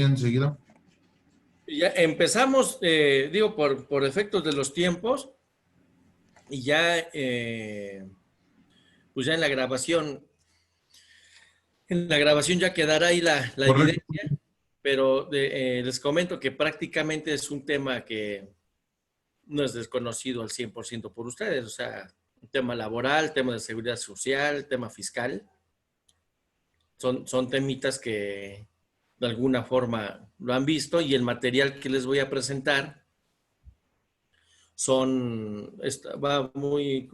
enseguida. Ya empezamos, digo, por efectos de los tiempos, y ya, pues ya en la grabación ya quedará ahí la Correcto. evidencia, pero les comento que prácticamente es un tema que no es desconocido al 100% por ustedes, o sea, un tema laboral, tema de seguridad social, tema fiscal, son temitas que de alguna forma lo han visto, y el material que les voy a presentar va muy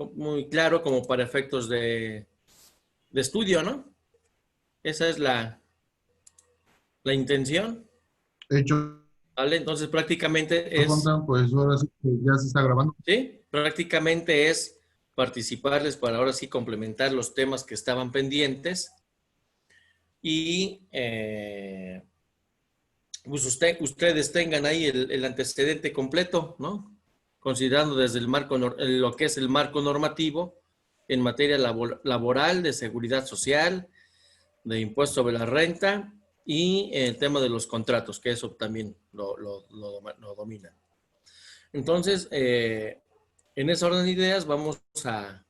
claro como para efectos de estudio, ¿no? Esa es la intención, Hecho, ¿vale? Entonces prácticamente es, Jonathan, pues ahora sí que ya se está grabando. ¿sí? Prácticamente es participarles para ahora sí complementar los temas que estaban pendientes, y pues ustedes tengan ahí el antecedente completo, ¿no? Considerando desde el marco, lo que es el marco normativo en materia laboral, de seguridad social, de impuesto sobre la renta, y el tema de los contratos, que eso también lo domina. Entonces, en esa orden de ideas vamos a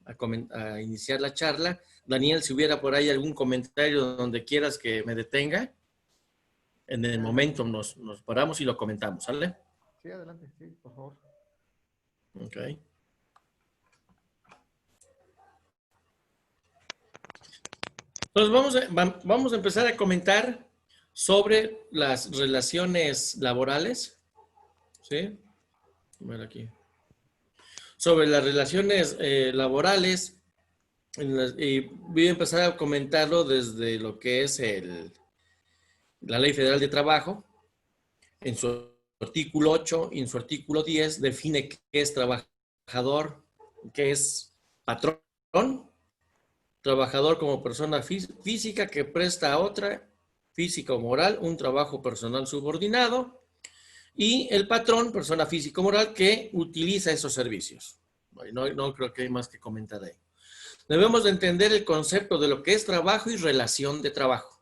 iniciar la charla. Daniel, si hubiera por ahí algún comentario donde quieras que me detenga, en el momento nos paramos y lo comentamos, ¿sale? Sí, adelante, sí, por favor. Ok. Entonces vamos a empezar a comentar sobre las relaciones laborales, ¿sí? A ver aquí. Sobre las relaciones laborales, y voy a empezar a comentarlo desde lo que es la Ley Federal de Trabajo. En su artículo 8 y en su artículo 10 define qué es trabajador, qué es patrón. Trabajador como persona física que presta a otra, física o moral, un trabajo personal subordinado. Y el patrón, persona física o moral, que utiliza esos servicios. No creo que hay más que comentar ahí. Debemos de entender el concepto de lo que es trabajo y relación de trabajo.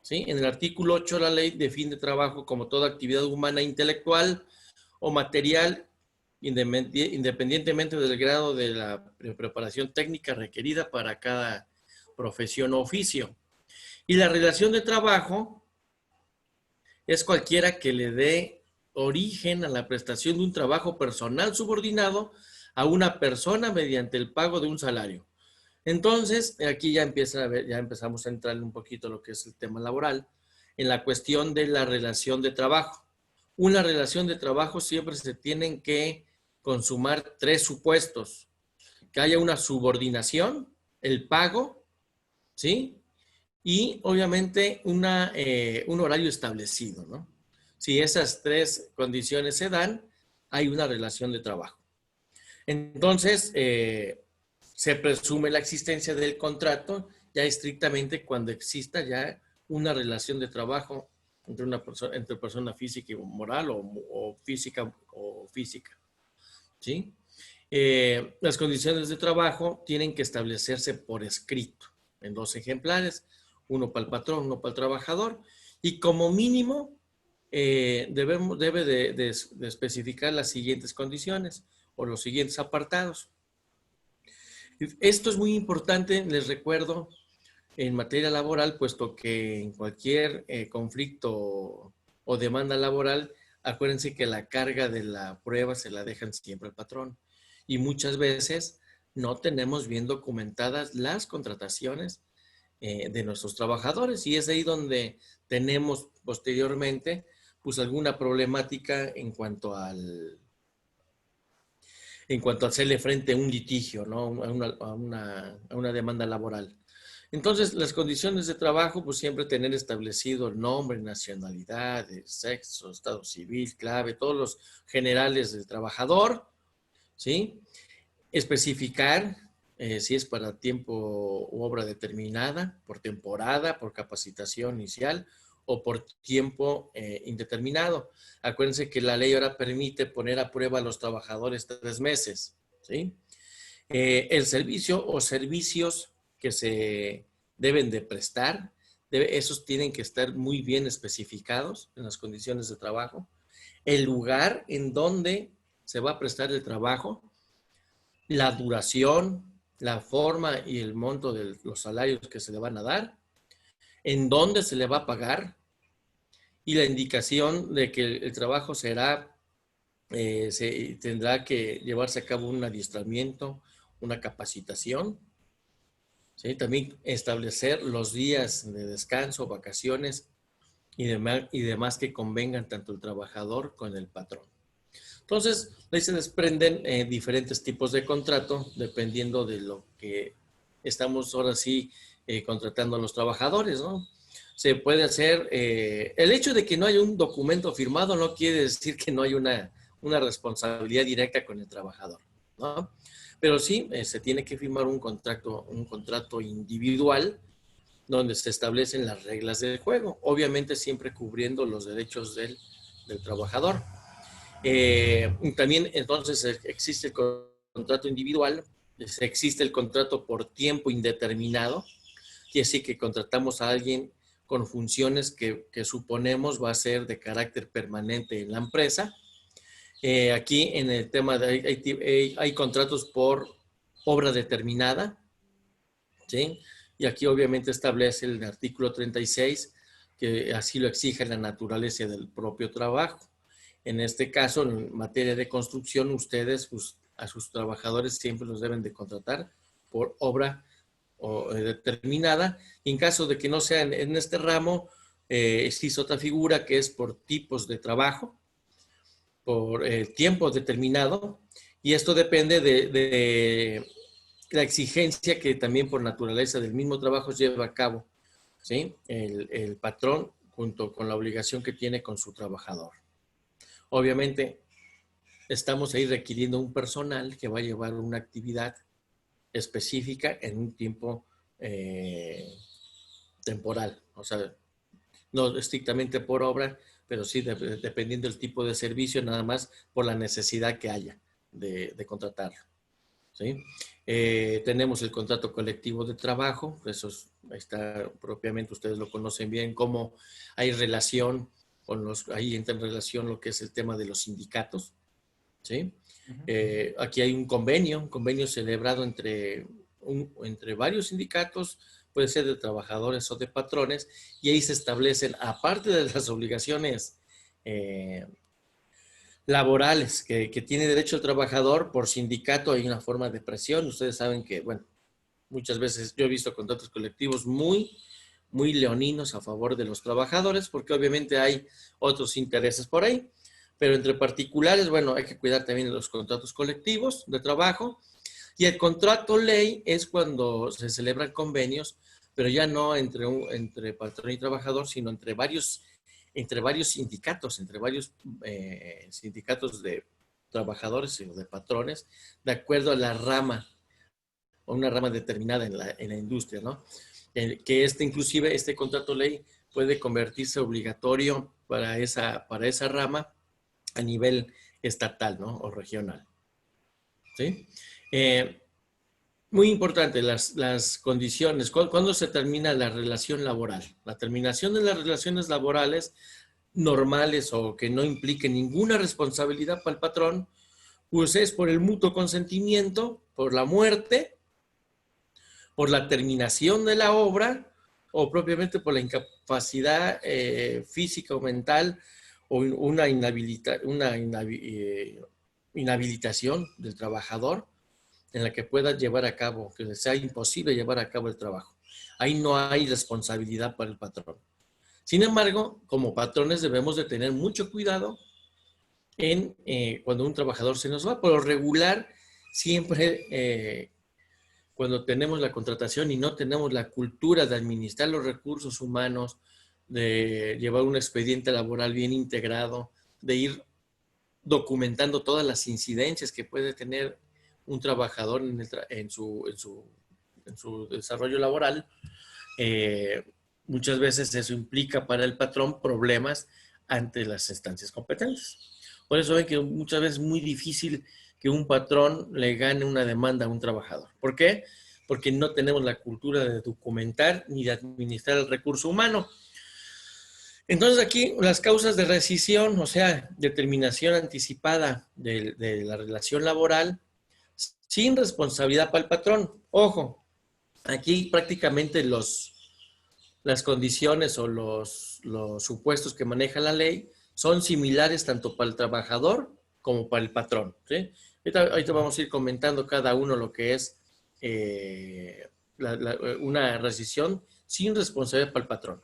¿Sí? En el artículo 8 la ley define trabajo como toda actividad humana, intelectual o material, independientemente del grado de la preparación técnica requerida para cada profesión o oficio. Y la relación de trabajo es cualquiera que le dé origen a la prestación de un trabajo personal subordinado a una persona mediante el pago de un salario. Entonces, aquí ya empezamos a entrar un poquito lo que es el tema laboral, en la cuestión de la relación de trabajo. Una relación de trabajo siempre se tienen que consumar tres supuestos: que haya una subordinación, el pago, ¿sí? Y obviamente un horario establecido, ¿no? Si esas tres condiciones se dan, hay una relación de trabajo. Entonces, se presume la existencia del contrato ya estrictamente cuando exista ya una relación de trabajo entre persona física y moral, o física o física, ¿sí? Las condiciones de trabajo tienen que establecerse por escrito en 2 ejemplares, uno para el patrón, uno para el trabajador, y como mínimo debe de especificar las siguientes condiciones o los siguientes apartados. Esto es muy importante, les recuerdo, en materia laboral, puesto que en cualquier conflicto o demanda laboral, acuérdense que la carga de la prueba se la dejan siempre al patrón. Y muchas veces no tenemos bien documentadas las contrataciones de nuestros trabajadores, y es ahí donde tenemos posteriormente pues alguna problemática en cuanto a hacerle frente a un litigio, ¿no? A una demanda laboral. Entonces, las condiciones de trabajo, pues siempre tener establecido el nombre, nacionalidad, sexo, estado civil, clave, todos los generales del trabajador, ¿sí? Especificar si es para tiempo u obra determinada, por temporada, por capacitación inicial o por tiempo indeterminado. Acuérdense que la ley ahora permite poner a prueba a los trabajadores 3 meses, ¿sí? El servicio o servicios que se deben de prestar esos tienen que estar muy bien especificados en las condiciones de trabajo, el lugar en donde se va a prestar el trabajo, la duración, la forma y el monto de los salarios que se le van a dar, en dónde se le va a pagar y la indicación de que el trabajo será, tendrá que llevarse a cabo un adiestramiento, una capacitación, ¿sí? También establecer los días de descanso, vacaciones y demás que convengan tanto el trabajador con el patrón. Entonces, ahí se desprenden diferentes tipos de contrato dependiendo de lo que estamos ahora sí contratando a los trabajadores, ¿no? Se puede hacer, el hecho de que no haya un documento firmado no quiere decir que no hay una responsabilidad directa con el trabajador, ¿no? Pero sí, se tiene que firmar un contrato individual donde se establecen las reglas del juego, obviamente siempre cubriendo los derechos del trabajador. También entonces existe el contrato individual, existe el contrato por tiempo indeterminado, y así que contratamos a alguien con funciones que suponemos va a ser de carácter permanente en la empresa. Aquí en el tema de hay contratos por obra determinada, ¿sí? Y aquí obviamente establece el artículo 36 que así lo exige la naturaleza del propio trabajo. En este caso, en materia de construcción, ustedes pues, a sus trabajadores siempre los deben de contratar por obra determinada. Y en caso de que no sean en este ramo, existe otra figura que es por tipos de trabajo, por tiempo determinado. Y esto depende de la exigencia que también por naturaleza del mismo trabajo lleva a cabo, ¿sí? El patrón junto con la obligación que tiene con su trabajador. Obviamente, estamos ahí requiriendo un personal que va a llevar una actividad específica en un tiempo temporal. O sea, no estrictamente por obra, pero sí dependiendo del tipo de servicio, nada más por la necesidad que haya de contratarlo, ¿sí? Tenemos el contrato colectivo de trabajo, eso está propiamente, ustedes lo conocen bien, cómo hay relación ahí entra en relación lo que es el tema de los sindicatos, ¿sí? Aquí hay un convenio celebrado entre varios sindicatos, puede ser de trabajadores o de patrones, y ahí se establecen, aparte de las obligaciones laborales que tiene derecho el trabajador, por sindicato hay una forma de presión. Ustedes saben que, bueno, muchas veces yo he visto contratos colectivos muy leoninos a favor de los trabajadores, porque obviamente hay otros intereses por ahí, pero entre particulares, bueno, hay que cuidar también los contratos colectivos de trabajo, y el contrato ley es cuando se celebran convenios, pero ya no entre patrón y trabajador, sino entre varios sindicatos, entre varios sindicatos de trabajadores y de patrones, de acuerdo a la rama, o una rama determinada en la industria, ¿no? Que inclusive este contrato ley puede convertirse obligatorio para esa rama a nivel estatal, ¿no? O regional, ¿sí? Muy importante, las condiciones. ¿Cuándo se termina la relación laboral? La terminación de las relaciones laborales normales o que no impliquen ninguna responsabilidad para el patrón, pues es por el mutuo consentimiento, por la muerte, por la terminación de la obra o propiamente por la incapacidad física o mental o una inhabilitación del trabajador en la que pueda llevar a cabo, que le sea imposible llevar a cabo el trabajo. Ahí no hay responsabilidad para el patrón. Sin embargo, como patrones debemos de tener mucho cuidado en cuando un trabajador se nos va. Por lo regular, siempre cuando tenemos la contratación y no tenemos la cultura de administrar los recursos humanos, de llevar un expediente laboral bien integrado, de ir documentando todas las incidencias que puede tener un trabajador en su desarrollo laboral, muchas veces eso implica para el patrón problemas ante las instancias competentes. Por eso ven que muchas veces es muy difícil que un patrón le gane una demanda a un trabajador. ¿Por qué? porque no tenemos la cultura de documentar ni de administrar el recurso humano. Entonces aquí las causas de rescisión, o sea, determinación anticipada de la relación laboral sin responsabilidad para el patrón. Ojo, aquí prácticamente las condiciones o los supuestos que maneja la ley son similares tanto para el trabajador como para el patrón, ¿sí? Ahorita vamos a ir comentando cada uno lo que es una rescisión sin responsabilidad para el patrón.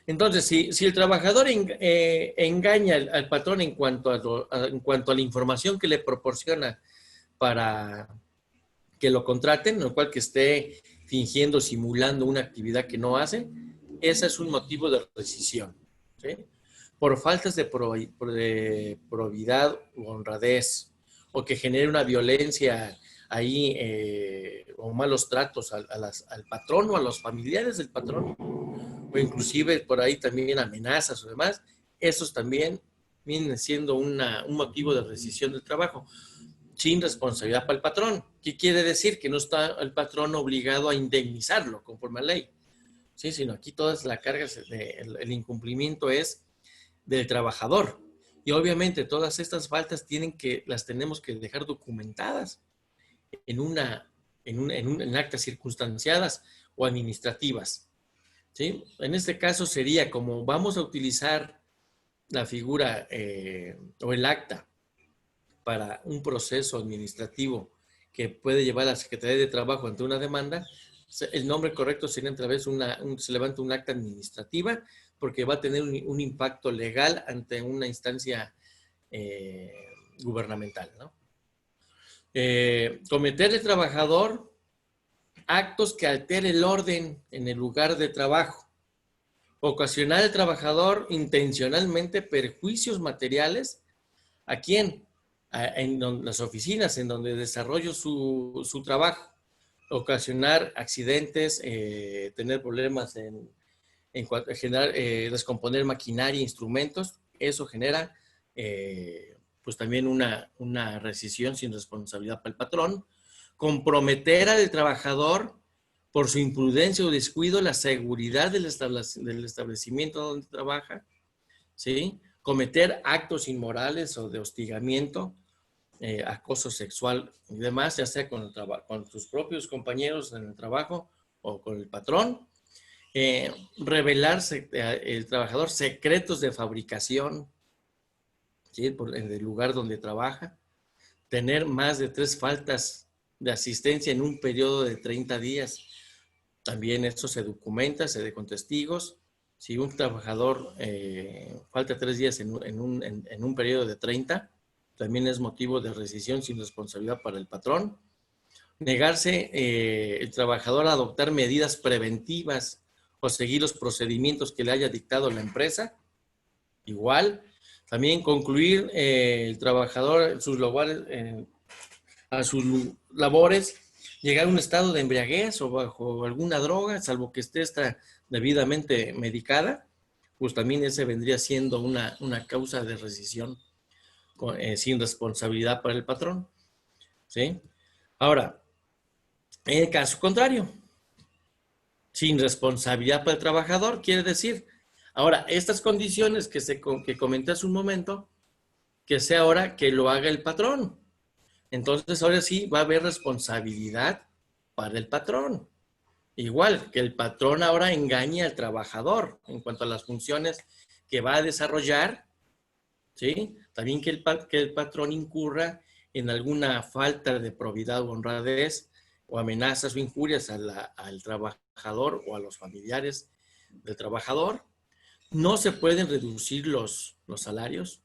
Entonces, si el trabajador engaña al patrón en cuanto a la información que le proporciona para que lo contraten, lo cual que esté fingiendo, simulando una actividad que no hace, ese es un motivo de rescisión, ¿sí? Por faltas de probidad u honradez, o que genere una violencia ahí, o malos tratos al patrón o a los familiares del patrón, o inclusive por ahí también amenazas o demás, esos también vienen siendo un motivo de rescisión del trabajo, sin responsabilidad para el patrón. ¿Qué quiere decir? Que no está el patrón obligado a indemnizarlo conforme a la ley, ¿sí? Sino aquí todas las cargas, el incumplimiento es del trabajador. Y obviamente todas estas faltas las tenemos que dejar documentadas en actas circunstanciadas o administrativas, ¿sí? En este caso sería como vamos a utilizar la figura o el acta para un proceso administrativo que puede llevar a la Secretaría de Trabajo ante una demanda. El nombre correcto sería otra vez se levanta un acta administrativa, porque va a tener un impacto legal ante una instancia gubernamental, ¿no? Cometer el trabajador actos que altere el orden en el lugar de trabajo. Ocasionar al trabajador intencionalmente perjuicios materiales. ¿A quién? En las oficinas en donde desarrollo su trabajo. Ocasionar accidentes, tener problemas en generar, descomponer maquinaria, instrumentos. Eso genera pues también una rescisión sin responsabilidad para el patrón. Comprometer al trabajador por su imprudencia o descuido la seguridad del establecimiento donde trabaja, ¿sí? Cometer actos inmorales o de hostigamiento, acoso sexual y demás, ya sea con tus propios compañeros en el trabajo o con el patrón. Revelarse el trabajador secretos de fabricación, ¿sí? En el lugar donde trabaja. Tener más de 3 faltas de asistencia en un periodo de 30 días. También esto se documenta, se da con testigos. Si un trabajador falta 3 días en un periodo de 30, también es motivo de rescisión sin responsabilidad para el patrón. Negarse el trabajador a adoptar medidas preventivas o seguir los procedimientos que le haya dictado la empresa. Igual. También concluir el trabajador a sus labores, llegar a un estado de embriaguez o bajo alguna droga, salvo que esté debidamente medicada, pues también ese vendría siendo una causa de rescisión sin responsabilidad para el patrón, ¿sí? Ahora, en el caso contrario, sin responsabilidad para el trabajador, quiere decir, ahora, estas condiciones que comenté hace un momento, que sea ahora que lo haga el patrón. Entonces, ahora sí va a haber responsabilidad para el patrón. Igual que el patrón ahora engañe al trabajador en cuanto a las funciones que va a desarrollar, ¿sí? También que el patrón incurra en alguna falta de probidad o honradez o amenazas o injurias al trabajador o a los familiares del trabajador. No se pueden reducir los salarios,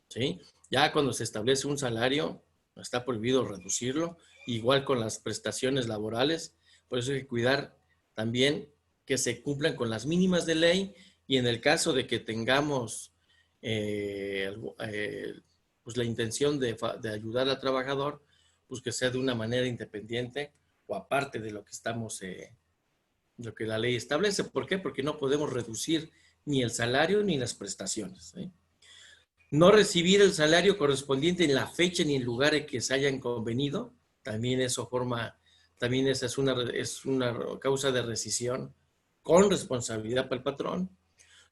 ¿sí? Ya cuando se establece un salario, está prohibido reducirlo, igual con las prestaciones laborales. Por eso hay que cuidar también que se cumplan con las mínimas de ley, y en el caso de que tengamos pues la intención de ayudar al trabajador, pues que sea de una manera independiente o aparte de lo que lo que la ley establece. ¿Por qué? Porque no podemos reducir ni el salario ni las prestaciones, ¿sí? No recibir el salario correspondiente en la fecha ni el lugar en que se hayan convenido, también eso forma también esa es una causa de rescisión con responsabilidad para el patrón.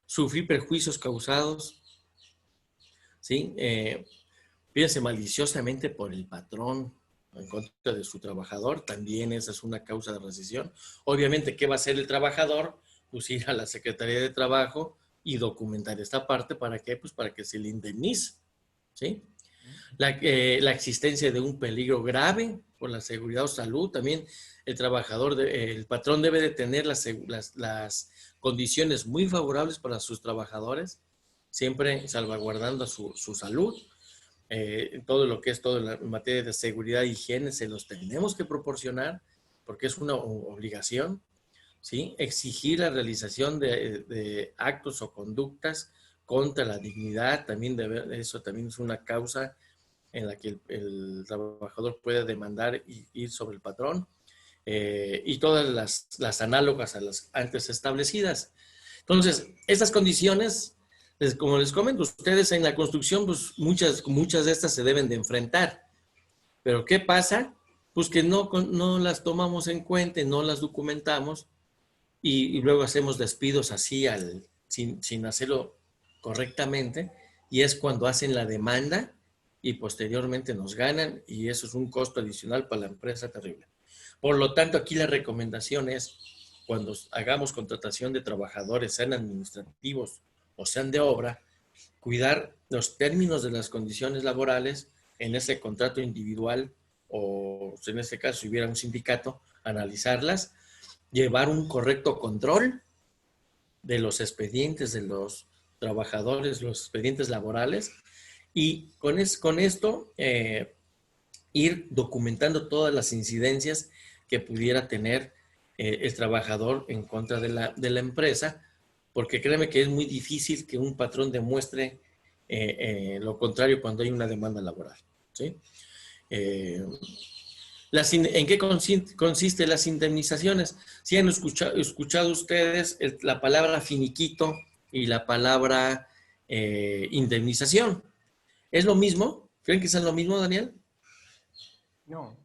Sufrir perjuicios causados, ¿sí? Pídese maliciosamente por el patrón en contra de su trabajador, también esa es una causa de rescisión. Obviamente, ¿qué va a hacer el trabajador? Pues ir a la Secretaría de Trabajo y documentar esta parte. ¿Para qué? Pues para que se le indemnice, ¿sí? La existencia de un peligro grave por la seguridad o salud, también el patrón debe de tener las condiciones muy favorables para sus trabajadores, siempre salvaguardando su salud. Todo lo que es todo en materia de seguridad e higiene se los tenemos que proporcionar porque es una obligación, ¿sí? Exigir la realización de actos o conductas contra la dignidad, también eso también es una causa en la que el trabajador puede demandar y ir sobre el patrón, y todas las análogas a las antes establecidas. Entonces, estas condiciones, como les comento, ustedes en la construcción, pues muchas de estas se deben de enfrentar. Pero ¿qué pasa? Pues que no las tomamos en cuenta, no las documentamos y luego hacemos despidos así sin hacerlo correctamente, y es cuando hacen la demanda y posteriormente nos ganan, y eso es un costo adicional para la empresa terrible. Por lo tanto, aquí la recomendación es, cuando hagamos contratación de trabajadores, sean administrativos o sean de obra, cuidar los términos de las condiciones laborales en ese contrato individual, o en este caso si hubiera un sindicato, analizarlas, llevar un correcto control de los expedientes de los trabajadores, los expedientes laborales, y con esto ir documentando todas las incidencias que pudiera tener el trabajador en contra de la empresa, porque créeme que es muy difícil que un patrón demuestre lo contrario cuando hay una demanda laboral, ¿sí? ¿En qué consiste las indemnizaciones? Si han escuchado ustedes la palabra finiquito y la palabra indemnización. ¿Es lo mismo? ¿Creen que es lo mismo, Daniel? No.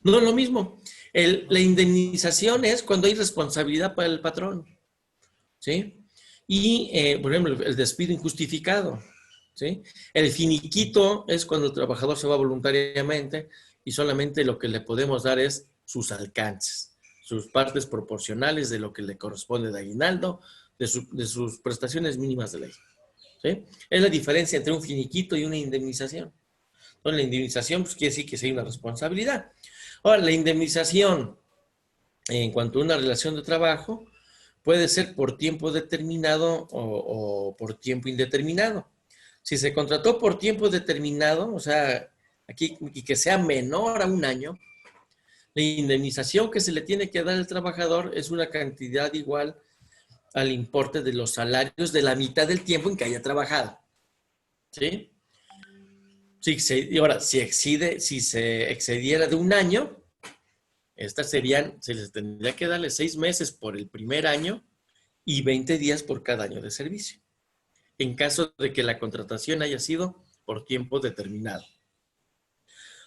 No es lo mismo. La indemnización es cuando hay responsabilidad para el patrón, ¿sí? Y, por ejemplo, el despido injustificado, ¿sí? El finiquito es cuando el trabajador se va voluntariamente y solamente lo que le podemos dar es sus alcances, sus partes proporcionales de lo que le corresponde de aguinaldo, de sus prestaciones mínimas de ley, ¿sí? Es la diferencia entre un finiquito y una indemnización. Entonces, la indemnización pues, quiere decir que sí hay una responsabilidad. Ahora, la indemnización en cuanto a una relación de trabajo puede ser por tiempo determinado o por tiempo indeterminado. Si se contrató por tiempo determinado, o sea, aquí y que sea menor a un año, la indemnización que se le tiene que dar al trabajador es una cantidad igual al importe de los salarios de la mitad del tiempo en que haya trabajado, ¿sí? Y ahora, si se excediera de un año, se les tendría que darle 6 meses por el primer año y 20 días por cada año de servicio, en caso de que la contratación haya sido por tiempo determinado.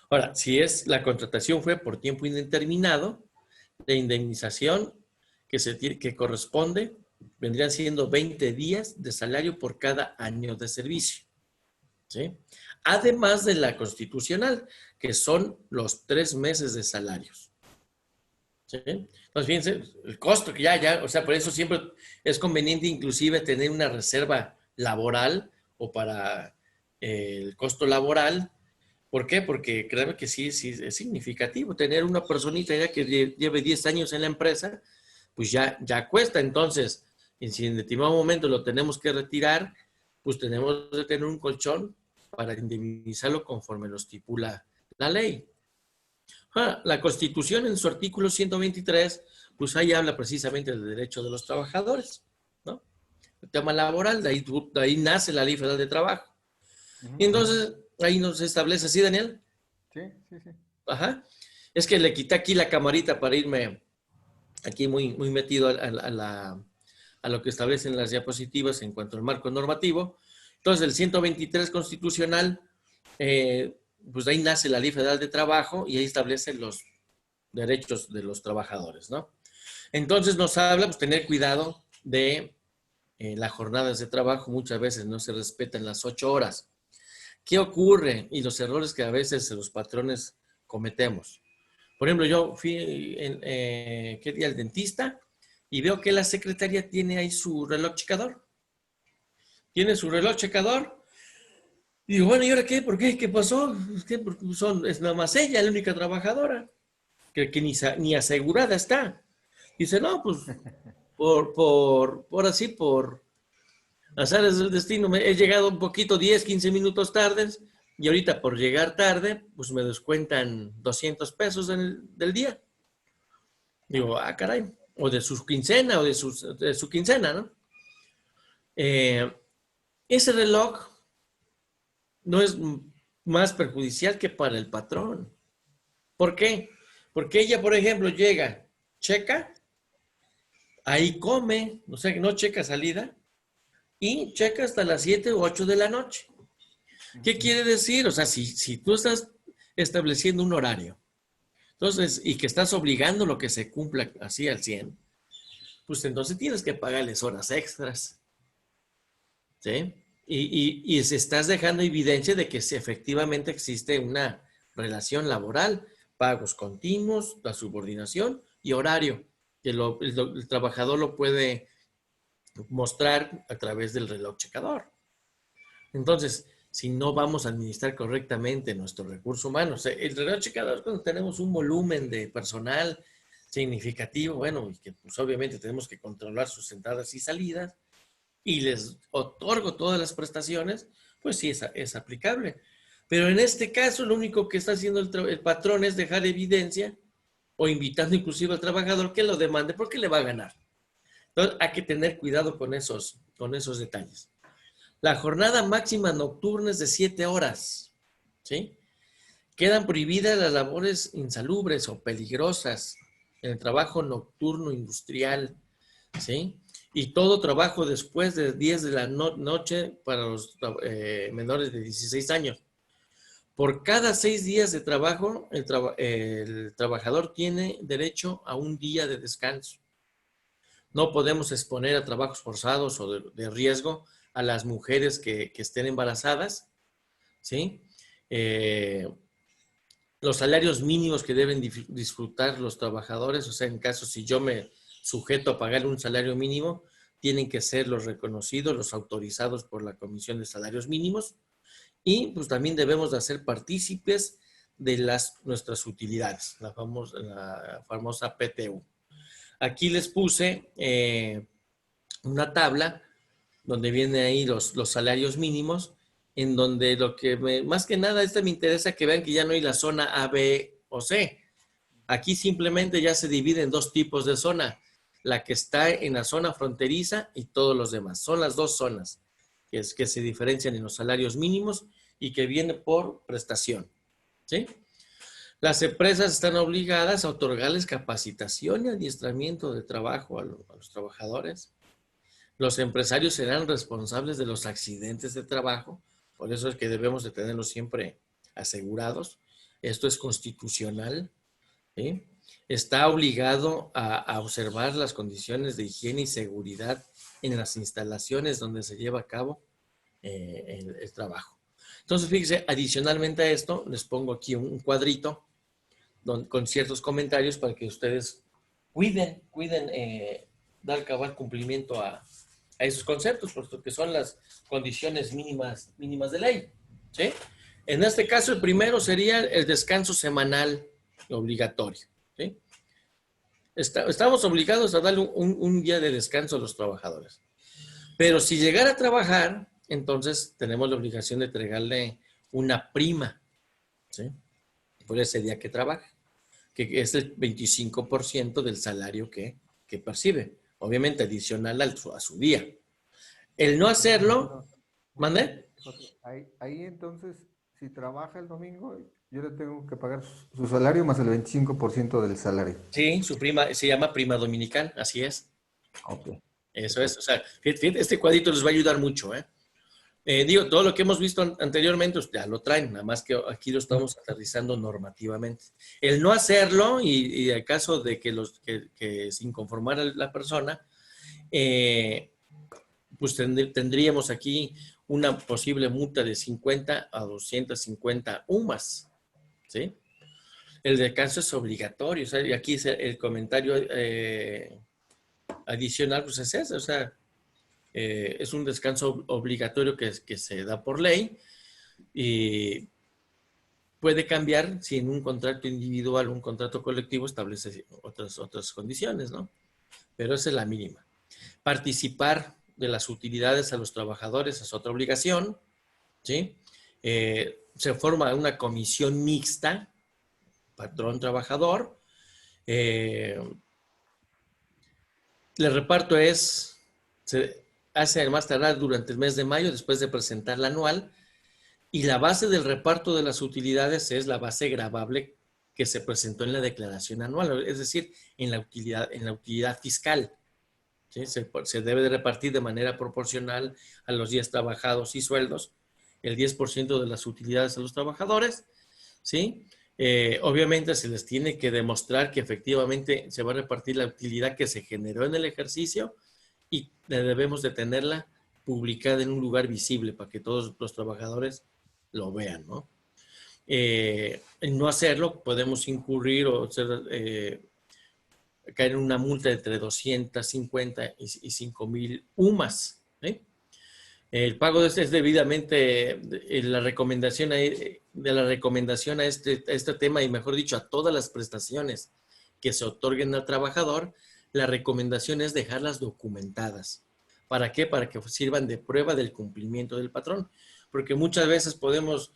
Ahora, si la contratación fue por tiempo indeterminado, la indemnización que corresponde vendrían siendo 20 días de salario por cada año de servicio, ¿sí? Además de la constitucional, que son los 3 meses de salarios, ¿sí? Entonces, fíjense, el costo que o sea, por eso siempre es conveniente inclusive tener una reserva laboral o para el costo laboral. ¿Por qué? Porque créanme que sí es significativo. Tener una personita ya que lleve 10 años en la empresa, pues ya cuesta. Entonces, si en determinado momento lo tenemos que retirar, pues tenemos que tener un colchón para indemnizarlo conforme lo estipula la ley. La Constitución en su artículo 123, pues ahí habla precisamente del derecho de los trabajadores, ¿no? El tema laboral, de ahí nace la Ley Federal de Trabajo. Y entonces, ahí nos establece, ¿sí, Daniel? Sí. Ajá. Es que le quité aquí la camarita para irme aquí muy metido a lo que establecen las diapositivas en cuanto al marco normativo. Entonces, el 123 constitucional, pues ahí nace la Ley Federal de Trabajo y ahí establece derechos de los trabajadores, ¿no? Entonces nos habla, pues, tener cuidado de las jornadas de trabajo. Muchas veces no se respetan las 8 horas. ¿Qué ocurre? Y los errores que a veces los patrones cometemos. Por ejemplo, yo fui ¿qué día? Al dentista y veo que la secretaria tiene ahí su reloj checador. Tiene su reloj checador. Y digo, bueno, ¿y ahora qué? ¿Por qué? ¿Qué pasó? ¿Qué? Porque es nada más ella, la única trabajadora, que ni asegurada está. Dice, no, pues por azares del destino, he llegado un poquito, 10, 15 minutos tardes, y ahorita por llegar tarde, pues me descuentan 200 pesos del día. Digo, ah, caray, o de su quincena, de su quincena, ¿no? Ese reloj no es más perjudicial que para el patrón. ¿Por qué? Porque ella, por ejemplo, llega, checa, ahí come, o sea, que no checa salida, y checa hasta las 7 u 8 de la noche. ¿Qué quiere decir? O sea, si tú estás estableciendo un horario, entonces, y que estás obligando lo que se cumpla así al 100, pues entonces tienes que pagarles horas extras, ¿sí? Y se estás dejando evidencia de que efectivamente existe una relación laboral, pagos continuos, la subordinación y horario, que el trabajador lo puede mostrar a través del reloj checador. Entonces, si no vamos a administrar correctamente nuestro recurso humano, el reloj checador es cuando tenemos un volumen de personal significativo, bueno, y que pues obviamente tenemos que controlar sus entradas y salidas, y les otorgo todas las prestaciones, pues sí, es aplicable. Pero en este caso, lo único que está haciendo el patrón es dejar evidencia o invitando inclusive al trabajador que lo demande porque le va a ganar. Entonces, hay que tener cuidado con esos detalles. La jornada máxima nocturna es de 7 horas, ¿sí? Quedan prohibidas las labores insalubres o peligrosas en el trabajo nocturno industrial, ¿sí? Y todo trabajo después de 10 de la noche para los menores de 16 años. Por cada 6 días de trabajo, el trabajador tiene derecho a un día de descanso. No podemos exponer a trabajos forzados o de riesgo a las mujeres que estén embarazadas, ¿sí? Los salarios mínimos que deben disfrutar los trabajadores, o sea, en caso si yo me sujeto a pagar un salario mínimo, tienen que ser los reconocidos, los autorizados por la Comisión de Salarios Mínimos, y pues también debemos de hacer partícipes de nuestras utilidades, la famosa PTU. Aquí les puse una tabla donde vienen ahí los salarios mínimos, en donde lo que más que nada me interesa que vean que ya no hay la zona A, B o C. Aquí simplemente ya se divide en 2 tipos de zona, la que está en la zona fronteriza y todos los demás. Son las 2 zonas que se diferencian en los salarios mínimos y que viene por prestación, ¿sí? Las empresas están obligadas a otorgarles capacitación y adiestramiento de trabajo a los trabajadores. Los empresarios serán responsables de los accidentes de trabajo, por eso es que debemos de tenerlos siempre asegurados. Esto es constitucional, ¿sí? Está obligado a observar las condiciones de higiene y seguridad en las instalaciones donde se lleva a cabo el trabajo. Entonces, fíjense, adicionalmente a esto, les pongo aquí un cuadrito con ciertos comentarios para que ustedes cuiden dar cabal cumplimiento a esos conceptos, porque son las condiciones mínimas de ley, ¿sí? En este caso, el primero sería el descanso semanal obligatorio, ¿sí? Estamos obligados a darle un día de descanso a los trabajadores. Pero si llegara a trabajar, entonces tenemos la obligación de entregarle una prima, ¿sí? Por ese día que trabaja, que es el 25% del salario que percibe, obviamente adicional a su día. El no hacerlo, ¿mande? Ahí entonces, si trabaja el domingo, yo le tengo que pagar su salario más el 25% del salario. Sí, su prima se llama prima dominical, así es. Ok. Eso es, o sea, fíjate, este cuadrito les va a ayudar mucho, ¿eh? Digo, todo lo que hemos visto anteriormente pues, ya lo traen, nada más que aquí lo estamos aterrizando normativamente. El no hacerlo y el caso de que se inconformara la persona, pues tendríamos aquí una posible multa de 50 a 250 UMAS, ¿sí? El descanso es obligatorio, o sea, y aquí el comentario adicional, pues es ese, o sea, es un descanso obligatorio que se da por ley y puede cambiar si en un contrato individual o un contrato colectivo establece otras condiciones, ¿no? Pero esa es la mínima. Participar de las utilidades a los trabajadores es otra obligación, ¿sí? Se forma una comisión mixta, patrón-trabajador. El reparto se hace al más tardar durante el mes de mayo, después de presentar la anual, y la base del reparto de las utilidades es la base gravable que se presentó en la declaración anual, es decir, en la utilidad fiscal. ¿Sí? Se debe de repartir de manera proporcional a los días trabajados y sueldos, el 10% de las utilidades a los trabajadores, ¿sí? Obviamente se les tiene que demostrar que efectivamente se va a repartir la utilidad que se generó en el ejercicio y debemos de tenerla publicada en un lugar visible para que todos los trabajadores lo vean, ¿no? En no hacerlo podemos incurrir o caer en una multa entre 250 y 5,000 UMAS, ¿sí? El pago de es debidamente la recomendación de la recomendación a este tema y mejor dicho a todas las prestaciones que se otorguen al trabajador, la recomendación es dejarlas documentadas. ¿Para qué? Para que sirvan de prueba del cumplimiento del patrón. Porque muchas veces podemos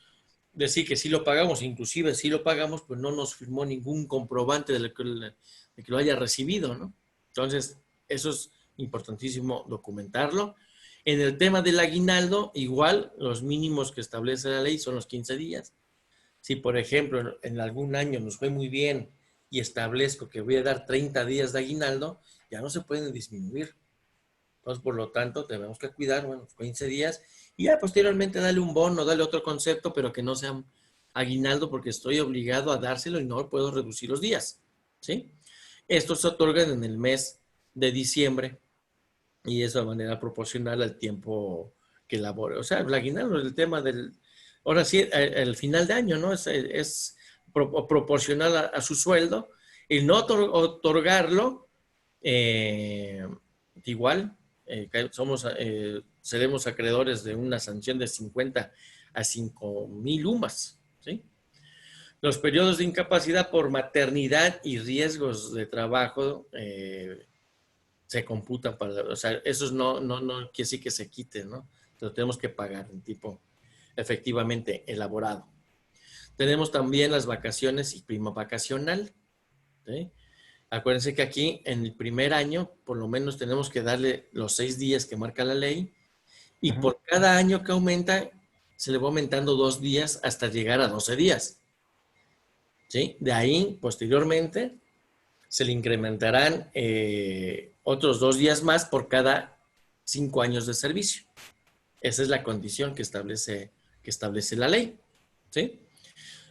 decir que sí lo pagamos, inclusive si lo pagamos, pues no nos firmó ningún comprobante de que lo haya recibido, ¿no? Entonces, eso es importantísimo documentarlo. En el tema del aguinaldo, igual, los mínimos que establece la ley son los 15 días. Si, por ejemplo, en algún año nos fue muy bien y establezco que voy a dar 30 días de aguinaldo, ya no se pueden disminuir. Entonces, por lo tanto, tenemos que cuidar, bueno, 15 días y ya posteriormente darle un bono, darle otro concepto, pero que no sea aguinaldo porque estoy obligado a dárselo y no puedo reducir los días, ¿sí? Estos se otorgan en el mes de diciembre y eso de manera proporcional al tiempo que labore. O sea, el aguinaldo es el tema del, ahora sí, el final de año, ¿no? Es proporcional a su sueldo. El no otorgarlo, igual, seremos acreedores de una sanción de 50 a 5,000 UMAS, ¿sí? Los periodos de incapacidad por maternidad y riesgos de trabajo se computan para, o sea, esos no quiere decir que se quiten, ¿no? Pero tenemos que pagar en tipo efectivamente elaborado. Tenemos también las vacaciones y prima vacacional, ¿sí? Acuérdense que aquí en el primer año por lo menos tenemos que darle los 6 días que marca la ley y por cada año que aumenta se le va aumentando 2 días hasta llegar a 12 días. ¿Sí? De ahí, posteriormente, se le incrementarán otros 2 días más por cada 5 años de servicio. Esa es la condición que establece la ley. ¿Sí?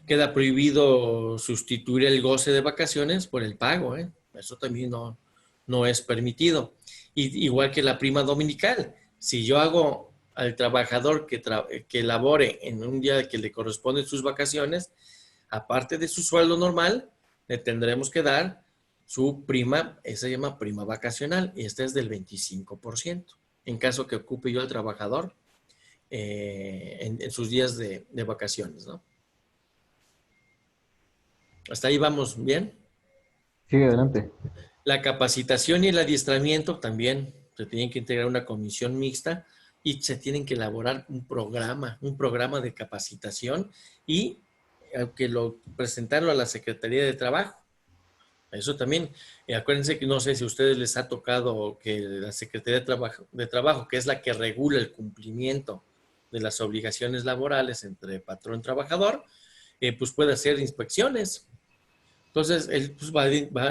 Queda prohibido sustituir el goce de vacaciones por el pago. Eso también no es permitido. Igual que la prima dominical. Si yo hago al trabajador que labore en un día que le corresponden sus vacaciones, aparte de su sueldo normal, le tendremos que dar su prima, esa se llama prima vacacional, y esta es del 25%, en caso que ocupe yo al trabajador en sus días de vacaciones, ¿no? ¿Hasta ahí vamos bien? Sí, adelante. La capacitación y el adiestramiento también se tienen que integrar una comisión mixta y se tienen que elaborar un programa de capacitación y que presentarlo a la Secretaría de Trabajo. Eso también, acuérdense que no sé si a ustedes les ha tocado que la Secretaría de Trabajo, que es la que regula el cumplimiento de las obligaciones laborales entre patrón y trabajador, pues puede hacer inspecciones. Entonces,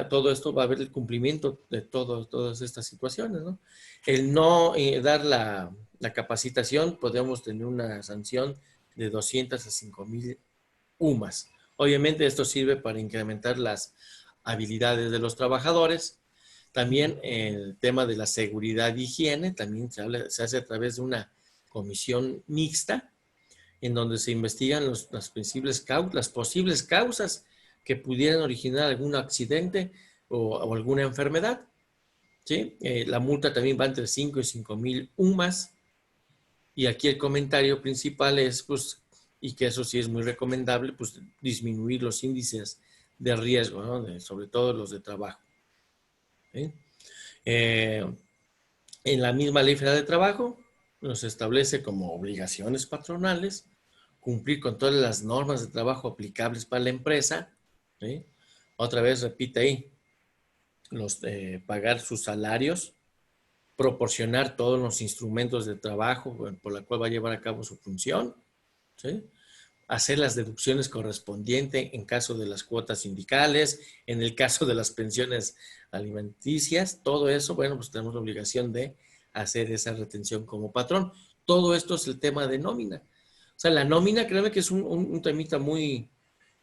todo esto va a haber el cumplimiento de todas estas situaciones, ¿no? El no dar la capacitación, podemos tener una sanción de 200 a 5,000 UMAS. Obviamente esto sirve para incrementar las habilidades de los trabajadores. También el tema de la seguridad y higiene, también se hace a través de una comisión mixta, en donde se investigan las posibles causas que pudieran originar algún accidente o alguna enfermedad. ¿Sí? La multa también va entre 5 y 5,000 UMAS. Y aquí el comentario principal es, pues, y que eso sí es muy recomendable, pues disminuir los índices de riesgo, ¿no? Sobre todo los de trabajo. ¿Sí? En la misma Ley Federal de Trabajo nos establece como obligaciones patronales cumplir con todas las normas de trabajo aplicables para la empresa. ¿Sí? Otra vez repite ahí, pagar sus salarios, proporcionar todos los instrumentos de trabajo por la cual va a llevar a cabo su función, ¿sí? Hacer las deducciones correspondientes en caso de las cuotas sindicales, en el caso de las pensiones alimenticias, todo eso, bueno, pues tenemos la obligación de hacer esa retención como patrón. Todo esto es el tema de nómina. O sea, la nómina, créeme que es un temita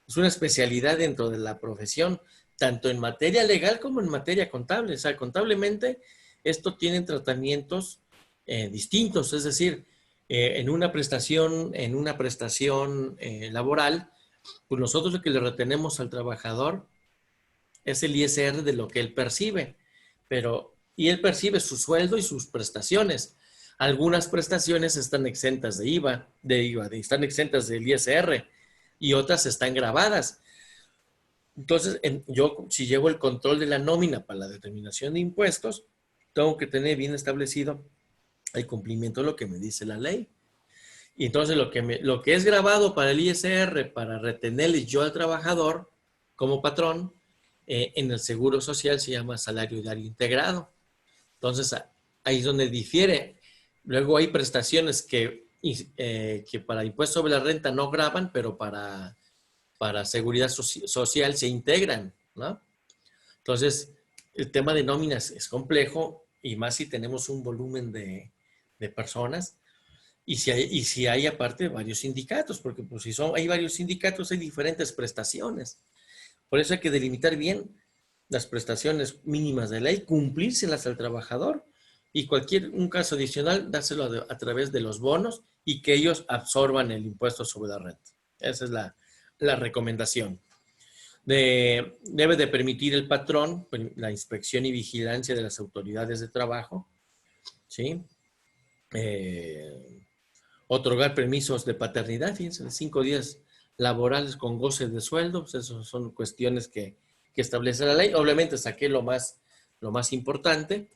es una especialidad dentro de la profesión, tanto en materia legal como en materia contable. O sea, contablemente, esto tiene tratamientos distintos, es decir, en una prestación laboral, pues nosotros lo que le retenemos al trabajador es el ISR de lo que él percibe, y él percibe su sueldo y sus prestaciones. Algunas prestaciones están exentas de IVA, están exentas del ISR, y otras están grabadas. Entonces, yo si llevo el control de la nómina para la determinación de impuestos, tengo que tener bien establecido el cumplimiento de lo que me dice la ley. Y entonces lo que es grabado para el ISR, para retenerle yo al trabajador como patrón, en el Seguro Social se llama salario diario integrado. Entonces, ahí es donde difiere. Luego hay prestaciones que para impuesto sobre la renta no graban, pero para seguridad social se integran, ¿no? Entonces, el tema de nóminas es complejo, y más si tenemos un volumen de personas, y si hay aparte varios sindicatos, porque pues si hay varios sindicatos, hay diferentes prestaciones. Por eso hay que delimitar bien las prestaciones mínimas de ley, cumplírselas al trabajador, y un caso adicional, dárselo a través de los bonos, y que ellos absorban el impuesto sobre la renta. Esa es la recomendación. Debe de permitir el patrón la inspección y vigilancia de las autoridades de trabajo, ¿sí? Otorgar permisos de paternidad, fíjense, 5 días laborales con goce de sueldo, pues eso son cuestiones que establece la ley. Obviamente saqué lo más importante.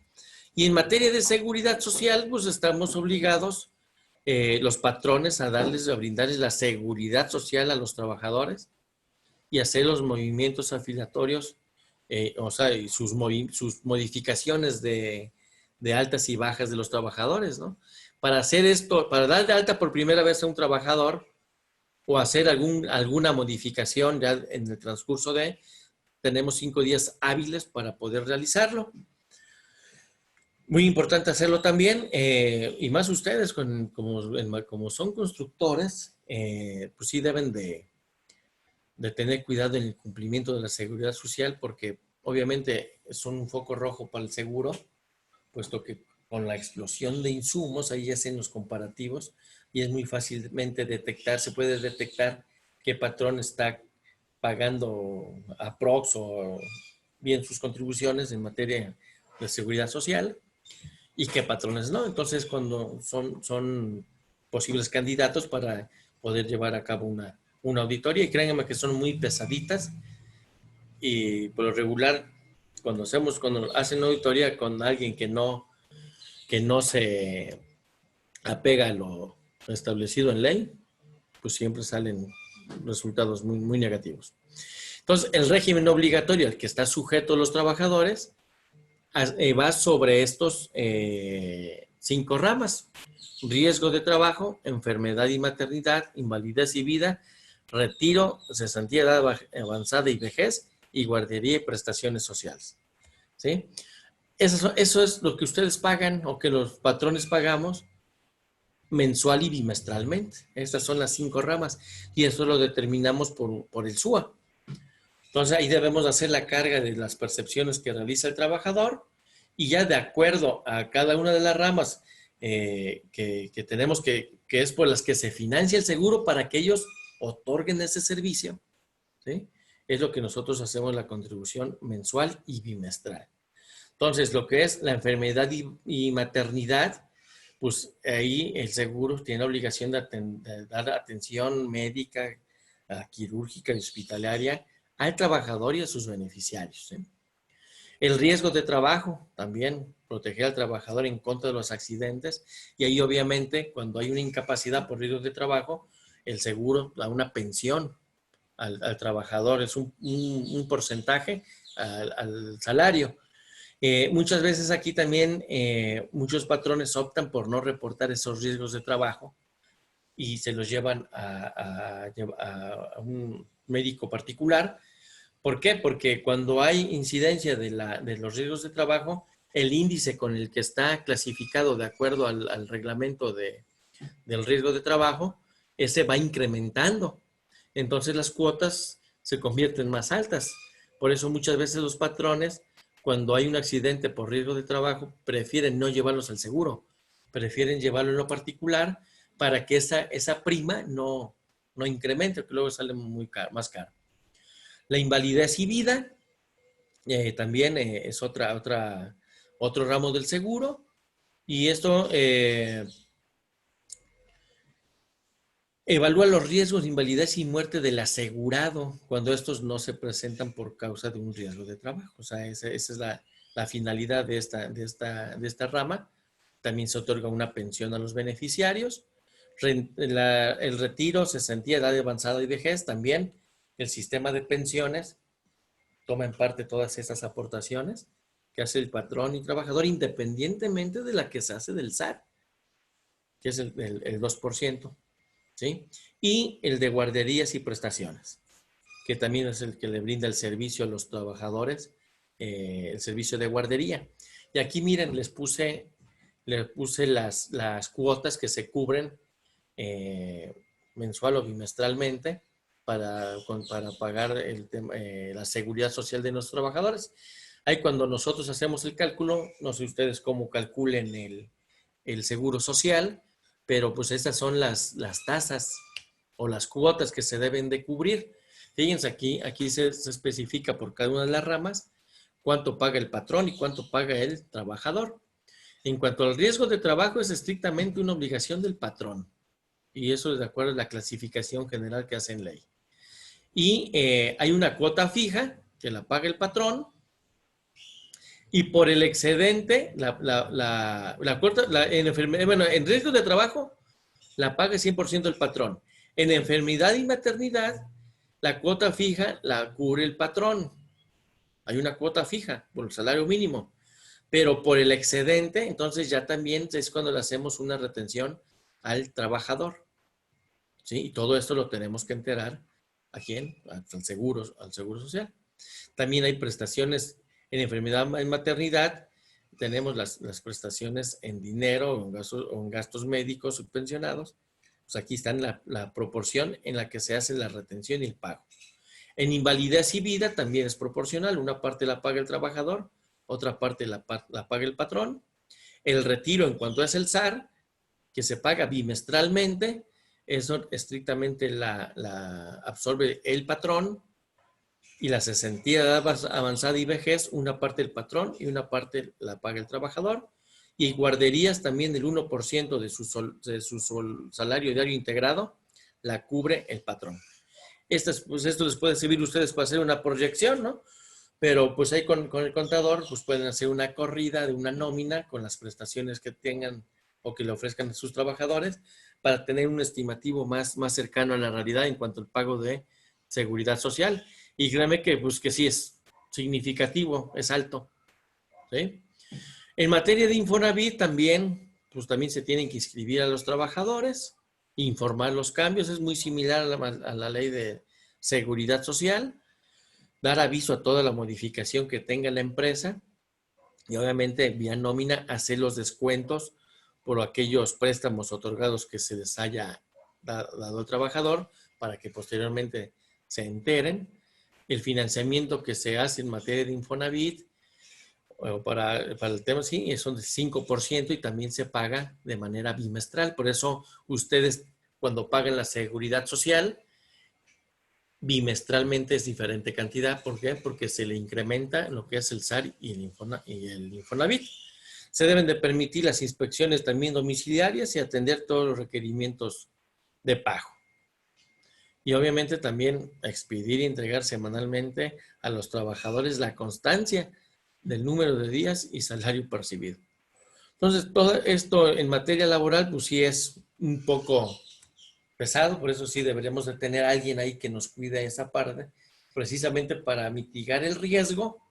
Y en materia de seguridad social, pues estamos obligados los patrones a brindarles la seguridad social a los trabajadores, y hacer los movimientos afiliatorios, o sea, y sus modificaciones de altas y bajas de los trabajadores, ¿no? Para hacer esto, para dar de alta por primera vez a un trabajador, o hacer alguna modificación ya en el transcurso tenemos 5 días hábiles para poder realizarlo. Muy importante hacerlo también, y más ustedes, como son constructores, pues sí deben de tener cuidado en el cumplimiento de la seguridad social, porque obviamente son un foco rojo para el seguro, puesto que con la explosión de insumos, ahí hacen los comparativos, y es muy fácilmente se puede detectar qué patrón está pagando aprox o bien sus contribuciones en materia de seguridad social, y qué patrones no. Entonces, cuando son posibles candidatos para poder llevar a cabo una auditoría, y créanme que son muy pesaditas, y por lo regular, cuando hacen una auditoría con alguien que no se apega a lo establecido en ley, pues siempre salen resultados muy, muy negativos. Entonces, el régimen obligatorio al que está sujeto los trabajadores va sobre estos 5 ramas: riesgo de trabajo, enfermedad y maternidad, invalidez y vida, retiro, cesantía de edad avanzada y vejez, y guardería y prestaciones sociales. ¿Sí? Eso es lo que ustedes pagan, o que los patrones pagamos, mensual y bimestralmente. Estas son las 5 ramas y eso lo determinamos por el SUA. Entonces ahí debemos hacer la carga de las percepciones que realiza el trabajador y ya de acuerdo a cada una de las ramas que tenemos que es por las que se financia el seguro para que ellos otorguen ese servicio, ¿sí? Es lo que nosotros hacemos la contribución mensual y bimestral. Entonces, lo que es la enfermedad y maternidad, pues ahí el seguro tiene la obligación de dar atención médica, quirúrgica y hospitalaria al trabajador y a sus beneficiarios, ¿sí? El riesgo de trabajo, también proteger al trabajador en contra de los accidentes. Y ahí obviamente cuando hay una incapacidad por riesgo de trabajo, el seguro da una pensión al trabajador, es un porcentaje al salario. Muchas veces aquí también muchos patrones optan por no reportar esos riesgos de trabajo y se los llevan a un médico particular. ¿Por qué? Porque cuando hay incidencia de los riesgos de trabajo, el índice con el que está clasificado de acuerdo al reglamento del riesgo de trabajo, ese va incrementando. Entonces las cuotas se convierten más altas. Por eso muchas veces los patrones, cuando hay un accidente por riesgo de trabajo, prefieren no llevarlos al seguro, prefieren llevarlo en lo particular para que esa prima no incremente, que luego sale más caro. La invalidez y vida también es otro ramo del seguro. Y esto evalúa los riesgos de invalidez y muerte del asegurado cuando estos no se presentan por causa de un riesgo de trabajo. O sea, esa es la finalidad de esta rama. También se otorga una pensión a los beneficiarios. El retiro, cesantía, edad avanzada y vejez, también el sistema de pensiones toma en parte todas esas aportaciones que hace el patrón y trabajador independientemente de la que se hace del SAT, que es el 2%, ¿sí? Y el de guarderías y prestaciones, que también es el que le brinda el servicio a los trabajadores, el servicio de guardería. Y aquí miren, les puse las cuotas que se cubren mensual o bimestralmente para pagar la seguridad social de nuestros trabajadores. Ahí cuando nosotros hacemos el cálculo, no sé ustedes cómo calculen el seguro social, pero pues estas son las tasas o las cuotas que se deben de cubrir. Fíjense aquí se especifica por cada una de las ramas cuánto paga el patrón y cuánto paga el trabajador. En cuanto al riesgo de trabajo, es estrictamente una obligación del patrón. Y eso es de acuerdo a la clasificación general que hace en ley. Y hay una cuota fija que la paga el patrón. Y por el excedente, la cuota, en riesgo de trabajo, la paga 100% el patrón. En enfermedad y maternidad, la cuota fija la cubre el patrón. Hay una cuota fija por el salario mínimo. Pero por el excedente, entonces ya también es cuando le hacemos una retención al trabajador. ¿Sí? Y todo esto lo tenemos que enterar ¿a quién? Al seguro social. También hay prestaciones en enfermedad y maternidad. Tenemos las prestaciones en dinero o en gastos médicos subvencionados. Pues aquí está la proporción en la que se hace la retención y el pago. En invalidez y vida también es proporcional. Una parte la paga el trabajador, otra parte la paga el patrón. El retiro en cuanto es el SAR, que se paga bimestralmente, eso estrictamente la absorbe el patrón. Y la cesantía de edad avanzada y vejez, una parte el patrón y una parte la paga el trabajador. Y guarderías también el 1% de su salario diario integrado la cubre el patrón. Pues esto les puede servir a ustedes para hacer una proyección, ¿no? Pero pues ahí con el contador pues pueden hacer una corrida de una nómina con las prestaciones que tengan o que le ofrezcan a sus trabajadores para tener un estimativo más cercano a la realidad en cuanto al pago de seguridad social. Y créanme que, pues, que sí es significativo, es alto, ¿sí? En materia de Infonavit también, pues también se tienen que inscribir a los trabajadores, informar los cambios, es muy similar a la ley de seguridad social, dar aviso a toda la modificación que tenga la empresa y obviamente vía nómina hacer los descuentos por aquellos préstamos otorgados que se les haya dado al trabajador para que posteriormente se enteren, el financiamiento que se hace en materia de Infonavit, para el tema, sí, son de 5% y también se paga de manera bimestral. Por eso ustedes, cuando pagan la seguridad social, bimestralmente es diferente cantidad. ¿Por qué? Porque se le incrementa lo que es el SAR y el Infonavit. Se deben de permitir las inspecciones también domiciliarias y atender todos los requerimientos de pago. Y obviamente también expedir y entregar semanalmente a los trabajadores la constancia del número de días y salario percibido. Entonces, todo esto en materia laboral, pues sí es un poco pesado, por eso sí deberíamos de tener a alguien ahí que nos cuide esa parte, precisamente para mitigar el riesgo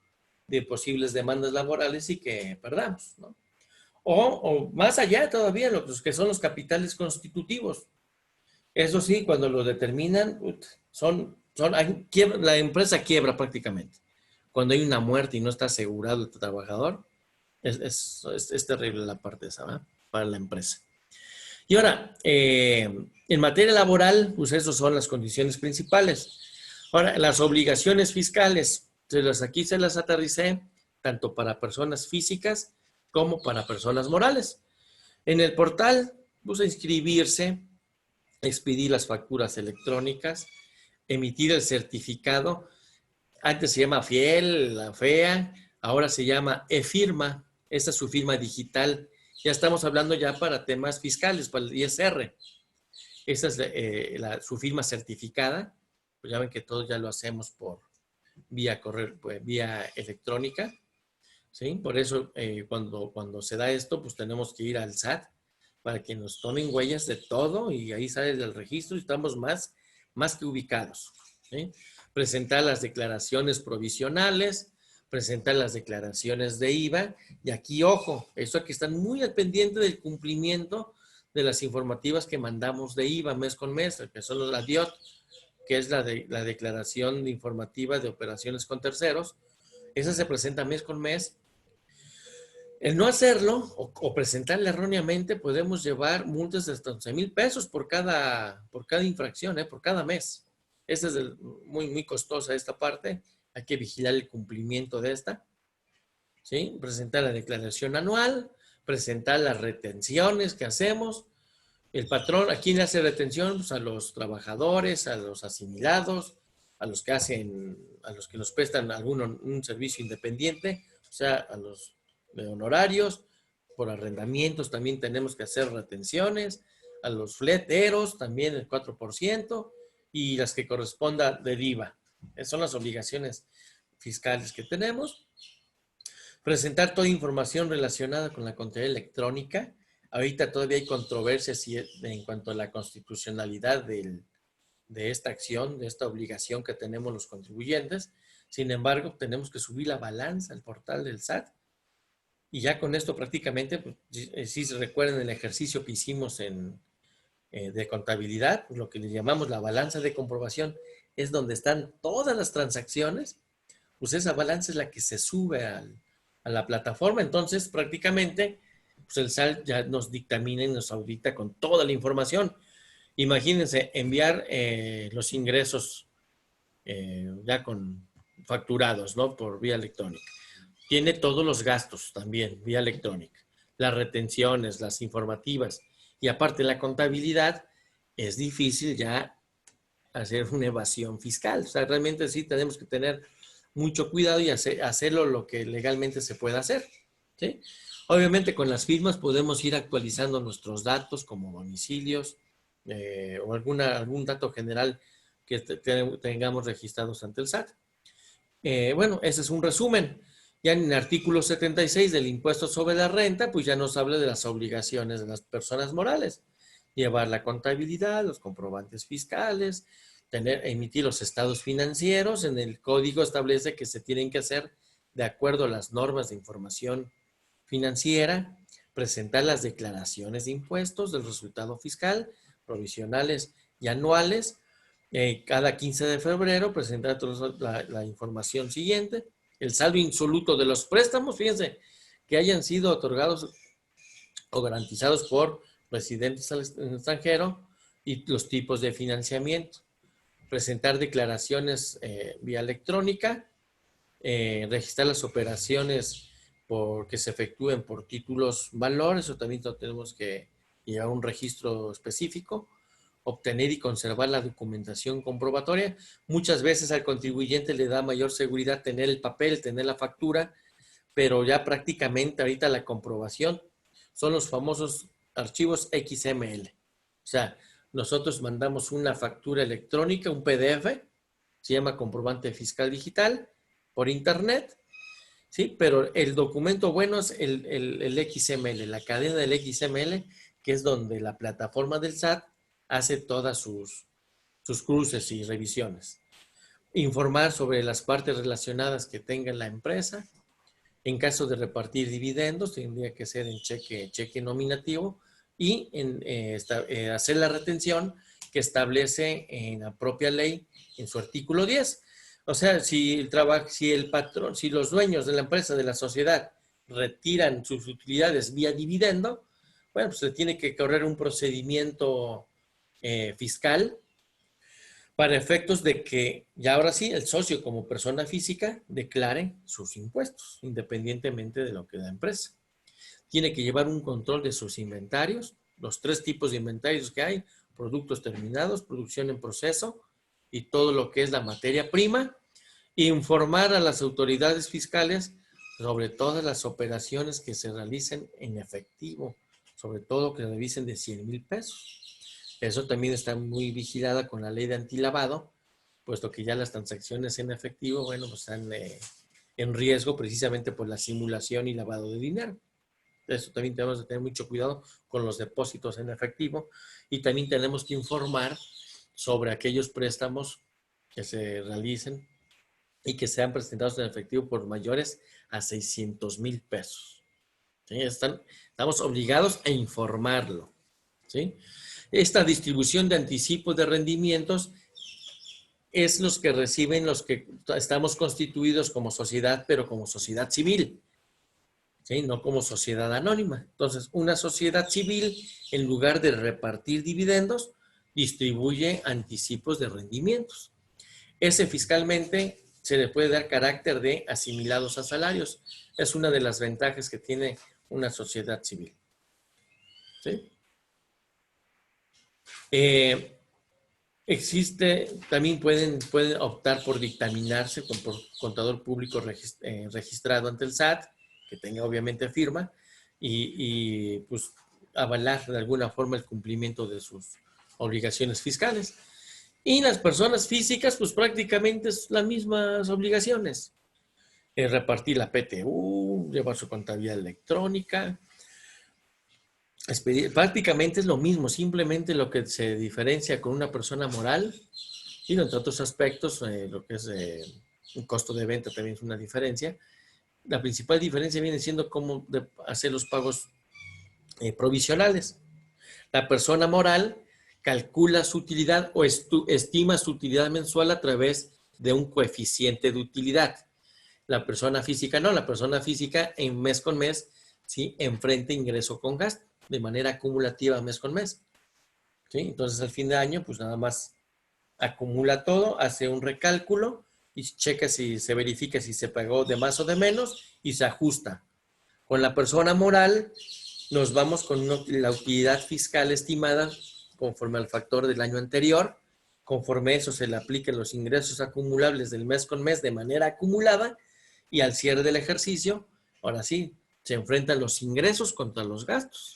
de posibles demandas laborales y que perdamos, ¿no? O más allá todavía, los que son los capitales constitutivos. Eso sí, cuando lo determinan, la empresa quiebra prácticamente. Cuando hay una muerte y no está asegurado el trabajador, es terrible la parte esa, ¿verdad? Para la empresa. Y ahora, en materia laboral, pues esas son las condiciones principales. Ahora, las obligaciones fiscales, aquí se las aterricé, tanto para personas físicas como para personas morales. En el portal, pues inscribirse, expedir las facturas electrónicas, emitir el certificado. Antes se llama FIEL, la FEA, ahora se llama e-firma. Esta es su firma digital. Ya estamos hablando ya para temas fiscales, para el ISR. Esta es su firma certificada. Pues ya ven que todos ya lo hacemos por vía correo, pues, vía electrónica. ¿Sí? Por eso cuando se da esto, pues tenemos que ir al SAT para que nos tomen huellas de todo y ahí sale del registro y estamos más que ubicados. ¿Sí? Presentar las declaraciones provisionales, presentar las declaraciones de IVA y aquí, ojo, eso que están muy al pendiente del cumplimiento de las informativas que mandamos de IVA mes con mes, que son la DIOT, que es la declaración informativa de operaciones con terceros. Esa se presenta mes con mes. El no hacerlo o presentarla erróneamente podemos llevar multas de hasta 11,000 pesos por cada infracción, por cada mes. Esta es muy costosa esta parte. Hay que vigilar el cumplimiento de esta. ¿Sí? Presentar la declaración anual, presentar las retenciones que hacemos. El patrón, ¿a quién le hace retención? Pues a los trabajadores, a los asimilados, a los que nos prestan un servicio independiente, o sea, a los de honorarios, por arrendamientos también tenemos que hacer retenciones, a los fleteros también el 4% y las que corresponda del IVA. Esas son las obligaciones fiscales que tenemos. Presentar toda información relacionada con la contabilidad electrónica. Ahorita todavía hay controversias en cuanto a la constitucionalidad de esta acción, de esta obligación que tenemos los contribuyentes. Sin embargo, tenemos que subir la balanza al portal del SAT. Y ya con esto prácticamente, pues, si se recuerdan el ejercicio que hicimos de contabilidad, lo que le llamamos la balanza de comprobación, es donde están todas las transacciones, pues esa balanza es la que se sube a la plataforma. Entonces, prácticamente, pues el SAT ya nos dictamina y nos audita con toda la información. Imagínense enviar los ingresos ya con facturados, ¿no? Por vía electrónica. Tiene todos los gastos también, vía electrónica. Las retenciones, las informativas. Y aparte la contabilidad, es difícil ya hacer una evasión fiscal. O sea, realmente sí tenemos que tener mucho cuidado y hacerlo lo que legalmente se pueda hacer. ¿Sí? Obviamente con las firmas podemos ir actualizando nuestros datos como domicilios o algún dato general que tengamos registrados ante el SAT. Bueno, ese es un resumen. Ya en el artículo 76 del impuesto sobre la renta, pues ya nos habla de las obligaciones de las personas morales. Llevar la contabilidad, los comprobantes fiscales, emitir los estados financieros. En el código establece que se tienen que hacer de acuerdo a las normas de información financiera, presentar las declaraciones de impuestos del resultado fiscal, provisionales y anuales. Cada 15 de febrero presentar la información siguiente. El saldo insoluto de los préstamos, fíjense, que hayan sido otorgados o garantizados por residentes en el extranjero y los tipos de financiamiento. Presentar declaraciones vía electrónica, registrar las operaciones que se efectúen por títulos valor, eso también tenemos que llevar un registro específico, obtener y conservar la documentación comprobatoria. Muchas veces al contribuyente le da mayor seguridad tener el papel, tener la factura, pero ya prácticamente ahorita la comprobación son los famosos archivos XML. O sea, nosotros mandamos una factura electrónica, un PDF, se llama comprobante fiscal digital, por internet, ¿sí? Pero el documento bueno es el XML, la cadena del XML, que es donde la plataforma del SAT hace todas sus cruces y revisiones. Informar sobre las partes relacionadas que tenga la empresa. En caso de repartir dividendos, tendría que ser en cheque nominativo y hacer la retención que establece en la propia ley en su artículo 10. O sea, si el patrón, si los dueños de la empresa, de la sociedad, retiran sus utilidades vía dividendo, bueno, pues se tiene que correr un procedimiento fiscal para efectos de que ya ahora sí el socio como persona física declare sus impuestos, independientemente de lo que la empresa. Tiene que llevar un control de sus inventarios, los 3 tipos de inventarios que hay: productos terminados, producción en proceso y todo lo que es la materia prima. Informar a las autoridades fiscales sobre todas las operaciones que se realicen en efectivo, sobre todo que revisen de 100,000 pesos. Eso también está muy vigilada con la ley de antilavado, puesto que ya las transacciones en efectivo, bueno, pues están en riesgo precisamente por la simulación y lavado de dinero. Eso también tenemos que tener mucho cuidado con los depósitos en efectivo, y también tenemos que informar sobre aquellos préstamos que se realicen y que sean presentados en efectivo por mayores a 600,000 pesos. ¿Sí? Estamos obligados a informarlo. ¿Sí? Esta distribución de anticipos de rendimientos es los que reciben los que estamos constituidos como sociedad, pero como sociedad civil, ¿sí? No como sociedad anónima. Entonces, una sociedad civil, en lugar de repartir dividendos, distribuye anticipos de rendimientos. Ese fiscalmente se le puede dar carácter de asimilados a salarios. Es una de las ventajas que tiene una sociedad civil. ¿Sí? También pueden optar por dictaminarse por contador público registrado ante el SAT, que tenga obviamente firma, y pues avalar de alguna forma el cumplimiento de sus obligaciones fiscales. Y las personas físicas, pues prácticamente es las mismas obligaciones. Repartir la PTU, llevar su contabilidad electrónica. Prácticamente es lo mismo, simplemente lo que se diferencia con una persona moral, y entre otros aspectos, lo que es un costo de venta también es una diferencia. La principal diferencia viene siendo cómo hacer los pagos provisionales. La persona moral calcula su utilidad o estima su utilidad mensual a través de un coeficiente de utilidad. La persona física no, la persona física en mes con mes, ¿sí?, enfrenta ingreso con gasto de manera acumulativa mes con mes. ¿Sí? Entonces al fin de año pues nada más acumula todo, hace un recálculo y checa si se verifica si se pagó de más o de menos y se ajusta. Con la persona moral nos vamos con la utilidad fiscal estimada conforme al factor del año anterior. Conforme eso se le apliquen los ingresos acumulables del mes con mes de manera acumulada, y al cierre del ejercicio, ahora sí, se enfrentan los ingresos contra los gastos.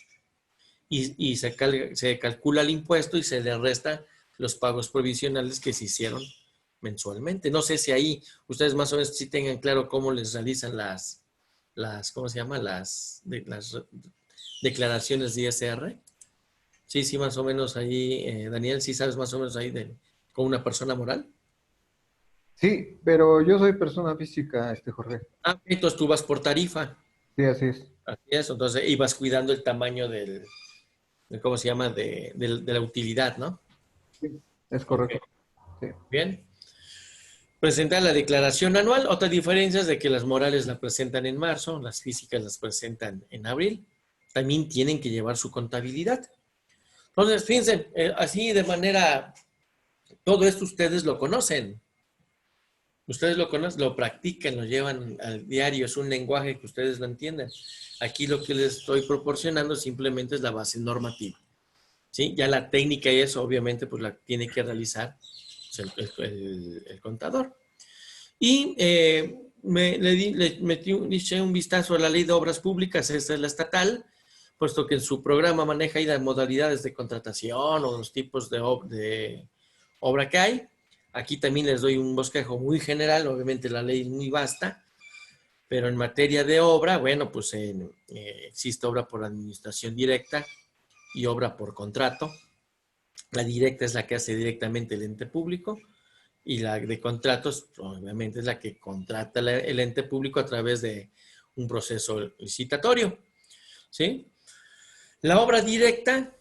Y se calcula el impuesto y se le resta los pagos provisionales que se hicieron mensualmente. No sé si ahí ustedes más o menos sí tengan claro cómo les realizan ¿cómo se llama? Las declaraciones de ISR. Sí, más o menos ahí, Daniel, sí sabes más o menos ahí con una persona moral. Sí, pero yo soy persona física, Jorge. Entonces tú vas por tarifa. Sí, así es. Así es, entonces ibas cuidando el tamaño ¿cómo se llama? De la utilidad, ¿no? Sí, es correcto. Okay. Sí. Bien. Presentar la declaración anual. Otra diferencia es de que las morales la presentan en marzo, las físicas las presentan en abril. también tienen que llevar su contabilidad. Entonces, fíjense, así de manera, todo esto ustedes lo conocen. Ustedes lo conocen, lo practican, lo llevan al diario, es un lenguaje que ustedes lo entienden. Aquí lo que les estoy proporcionando simplemente es la base normativa. ¿Sí? Ya la técnica y eso, obviamente, pues la tiene que realizar el contador. Y le eché un vistazo a la ley de obras públicas, esta es la estatal, puesto que en su programa maneja ahí las modalidades de contratación o los tipos de obra que hay. Aquí también les doy un bosquejo muy general, obviamente la ley es muy vasta, pero en materia de obra, bueno, pues existe obra por administración directa y obra por contrato. La directa es la que hace directamente el ente público y la de contratos, obviamente, es la que contrata el ente público a través de un proceso licitatorio. ¿Sí? La obra directa,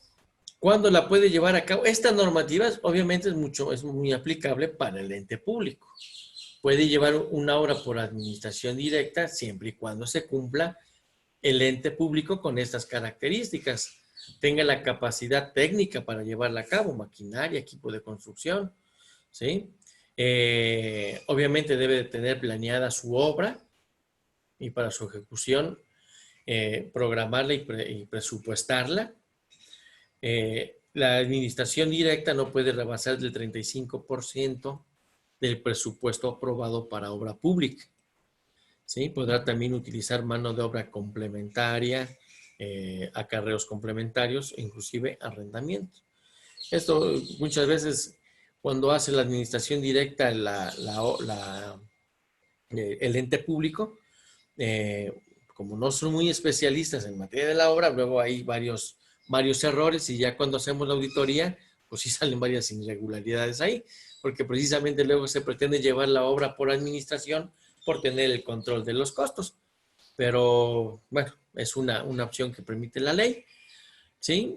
¿cuándo la puede llevar a cabo? Esta normativa, obviamente, es muy aplicable para el ente público. Puede llevar una obra por administración directa siempre y cuando se cumpla el ente público con estas características. Tenga la capacidad técnica para llevarla a cabo, maquinaria, equipo de construcción, ¿sí? Obviamente debe de tener planeada su obra y para su ejecución programarla y presupuestarla. La administración directa no puede rebasar del 35% del presupuesto aprobado para obra pública. ¿Sí? Podrá también utilizar mano de obra complementaria, acarreos complementarios, inclusive arrendamientos. Esto muchas veces cuando hace la administración directa el ente público, como no son muy especialistas en materia de la obra, luego hay varios errores y ya cuando hacemos la auditoría, pues sí salen varias irregularidades ahí, porque precisamente luego se pretende llevar la obra por administración por tener el control de los costos. Pero, bueno, es una opción que permite la ley. ¿Sí?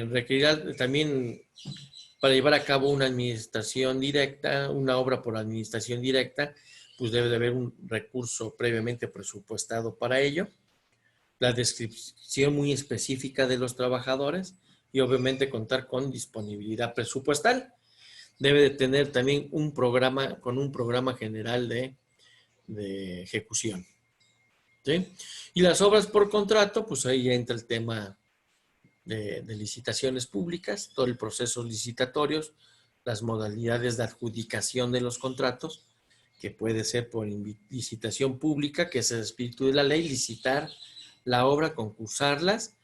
Requerirá también, para llevar a cabo una administración directa, una obra por administración directa, pues debe de haber un recurso previamente presupuestado para ello, la descripción muy específica de los trabajadores y obviamente contar con disponibilidad presupuestal. Debe de tener también un programa general de ejecución. ¿Sí? Y las obras por contrato, pues ahí ya entra el tema de licitaciones públicas, todo el proceso licitatorios, las modalidades de adjudicación de los contratos, que puede ser por licitación pública, que es el espíritu de la ley, licitar la obra, concursarlas,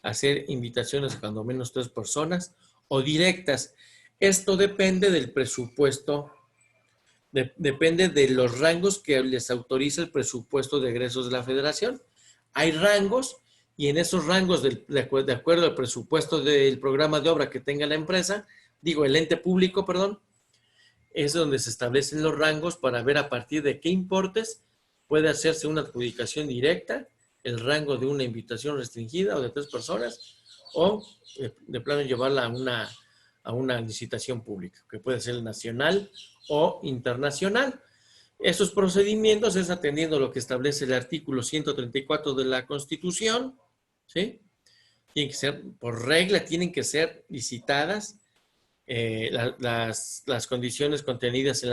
hacer invitaciones a cuando menos 3 personas, o directas. Esto depende del presupuesto, depende de los rangos que les autoriza el presupuesto de egresos de la federación. Hay rangos y en esos rangos, de acuerdo al presupuesto del programa de obra que tenga la empresa, el ente público, perdón, es donde se establecen los rangos para ver a partir de qué importes puede hacerse una adjudicación directa, el rango de una invitación restringida o de 3 personas, o de plano llevarla a una licitación pública, que puede ser nacional o internacional. Esos procedimientos es atendiendo lo que establece el artículo 134 de la Constitución, ¿sí? Tienen que ser, por regla, tienen que ser licitadas las condiciones contenidas en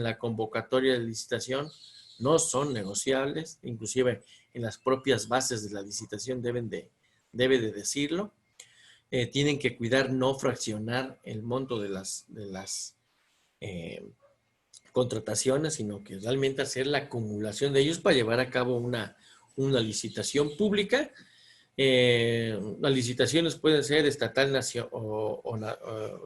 la convocatoria de licitación no son negociables, inclusive en las propias bases de la licitación debe de decirlo. Tienen que cuidar no fraccionar el monto de las contrataciones, sino que realmente hacer la acumulación de ellos para llevar a cabo una licitación pública. Las licitaciones pueden ser estatal o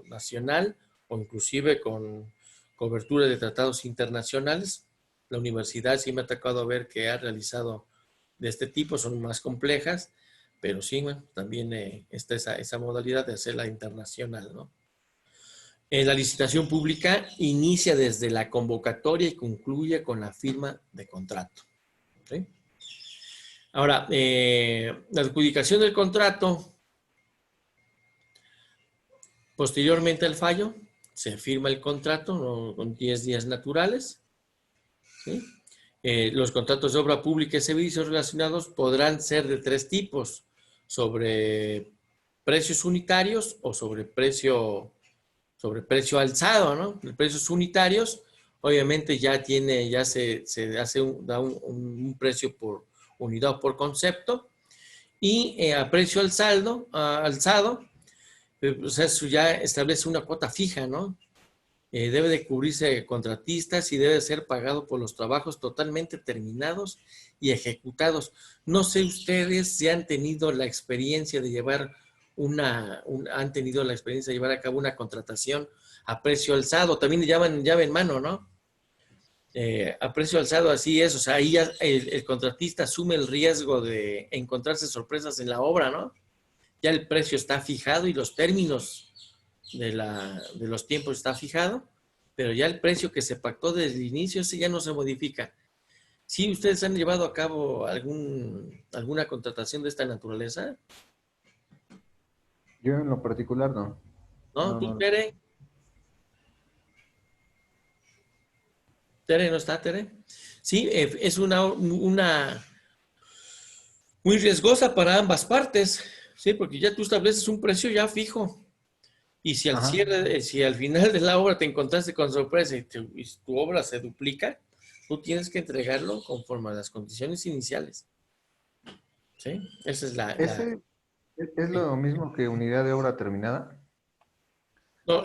nacional o inclusive con cobertura de tratados internacionales. La universidad sí me ha tocado ver que ha realizado de este tipo, son más complejas, pero sí, bueno, también está esa modalidad de hacerla internacional, ¿no? La licitación pública inicia desde la convocatoria y concluye con la firma de contrato. ¿Sí? Ahora, la adjudicación del contrato, posteriormente al fallo, se firma el contrato con 10 días naturales. ¿Sí? Los contratos de obra pública y servicios relacionados podrán ser de 3 tipos. sobre precios unitarios o sobre precio alzado, ¿no? Los precios unitarios, obviamente ya se hace da un precio por unidad o por concepto, y a precio alzado, pues eso ya establece una cuota fija, ¿no? Debe de cubrirse contratistas y debe ser pagado por los trabajos totalmente terminados y ejecutados. No sé ustedes si han tenido la experiencia de llevar han tenido la experiencia de llevar a cabo una contratación a precio alzado, también le llaman llave en mano, ¿no? A precio alzado, así es, o sea, ahí ya el contratista asume el riesgo de encontrarse sorpresas en la obra, ¿no? Ya el precio está fijado y los términos de los tiempos está fijado, pero ya el precio que se pactó desde el inicio, ese ya no se modifica. ¿Sí ustedes han llevado a cabo alguna contratación de esta naturaleza? Yo en lo particular no. ¿No? No, ¿Tú, no. Tere? ¿Tere no está, Tere? Sí, es muy riesgosa para ambas partes, ¿sí? Porque ya tú estableces un precio ya fijo. Y si al Ajá. cierre, si al final de la obra te encontraste con sorpresa y tu obra se duplica, tú tienes que entregarlo conforme a las condiciones iniciales. ¿Sí? Esa es ¿Ese es lo mismo que unidad de obra terminada? no,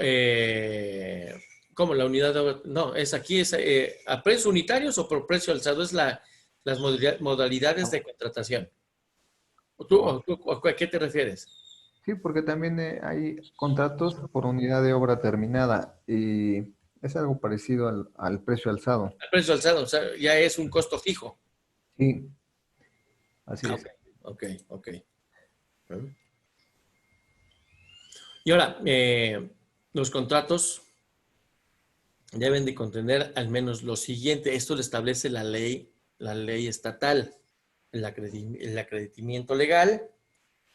¿cómo la unidad de obra? No, es a precios unitarios o por precio alzado, es las modalidades de contratación. Oh. ¿A qué te refieres? Sí, porque también hay contratos por unidad de obra terminada y es algo parecido al precio alzado. A precio alzado, o sea, ya es un costo fijo. Sí, así Ah, es. ok. Y ahora, los contratos deben de contener al menos lo siguiente. Esto lo establece la ley estatal, el acreditamiento legal,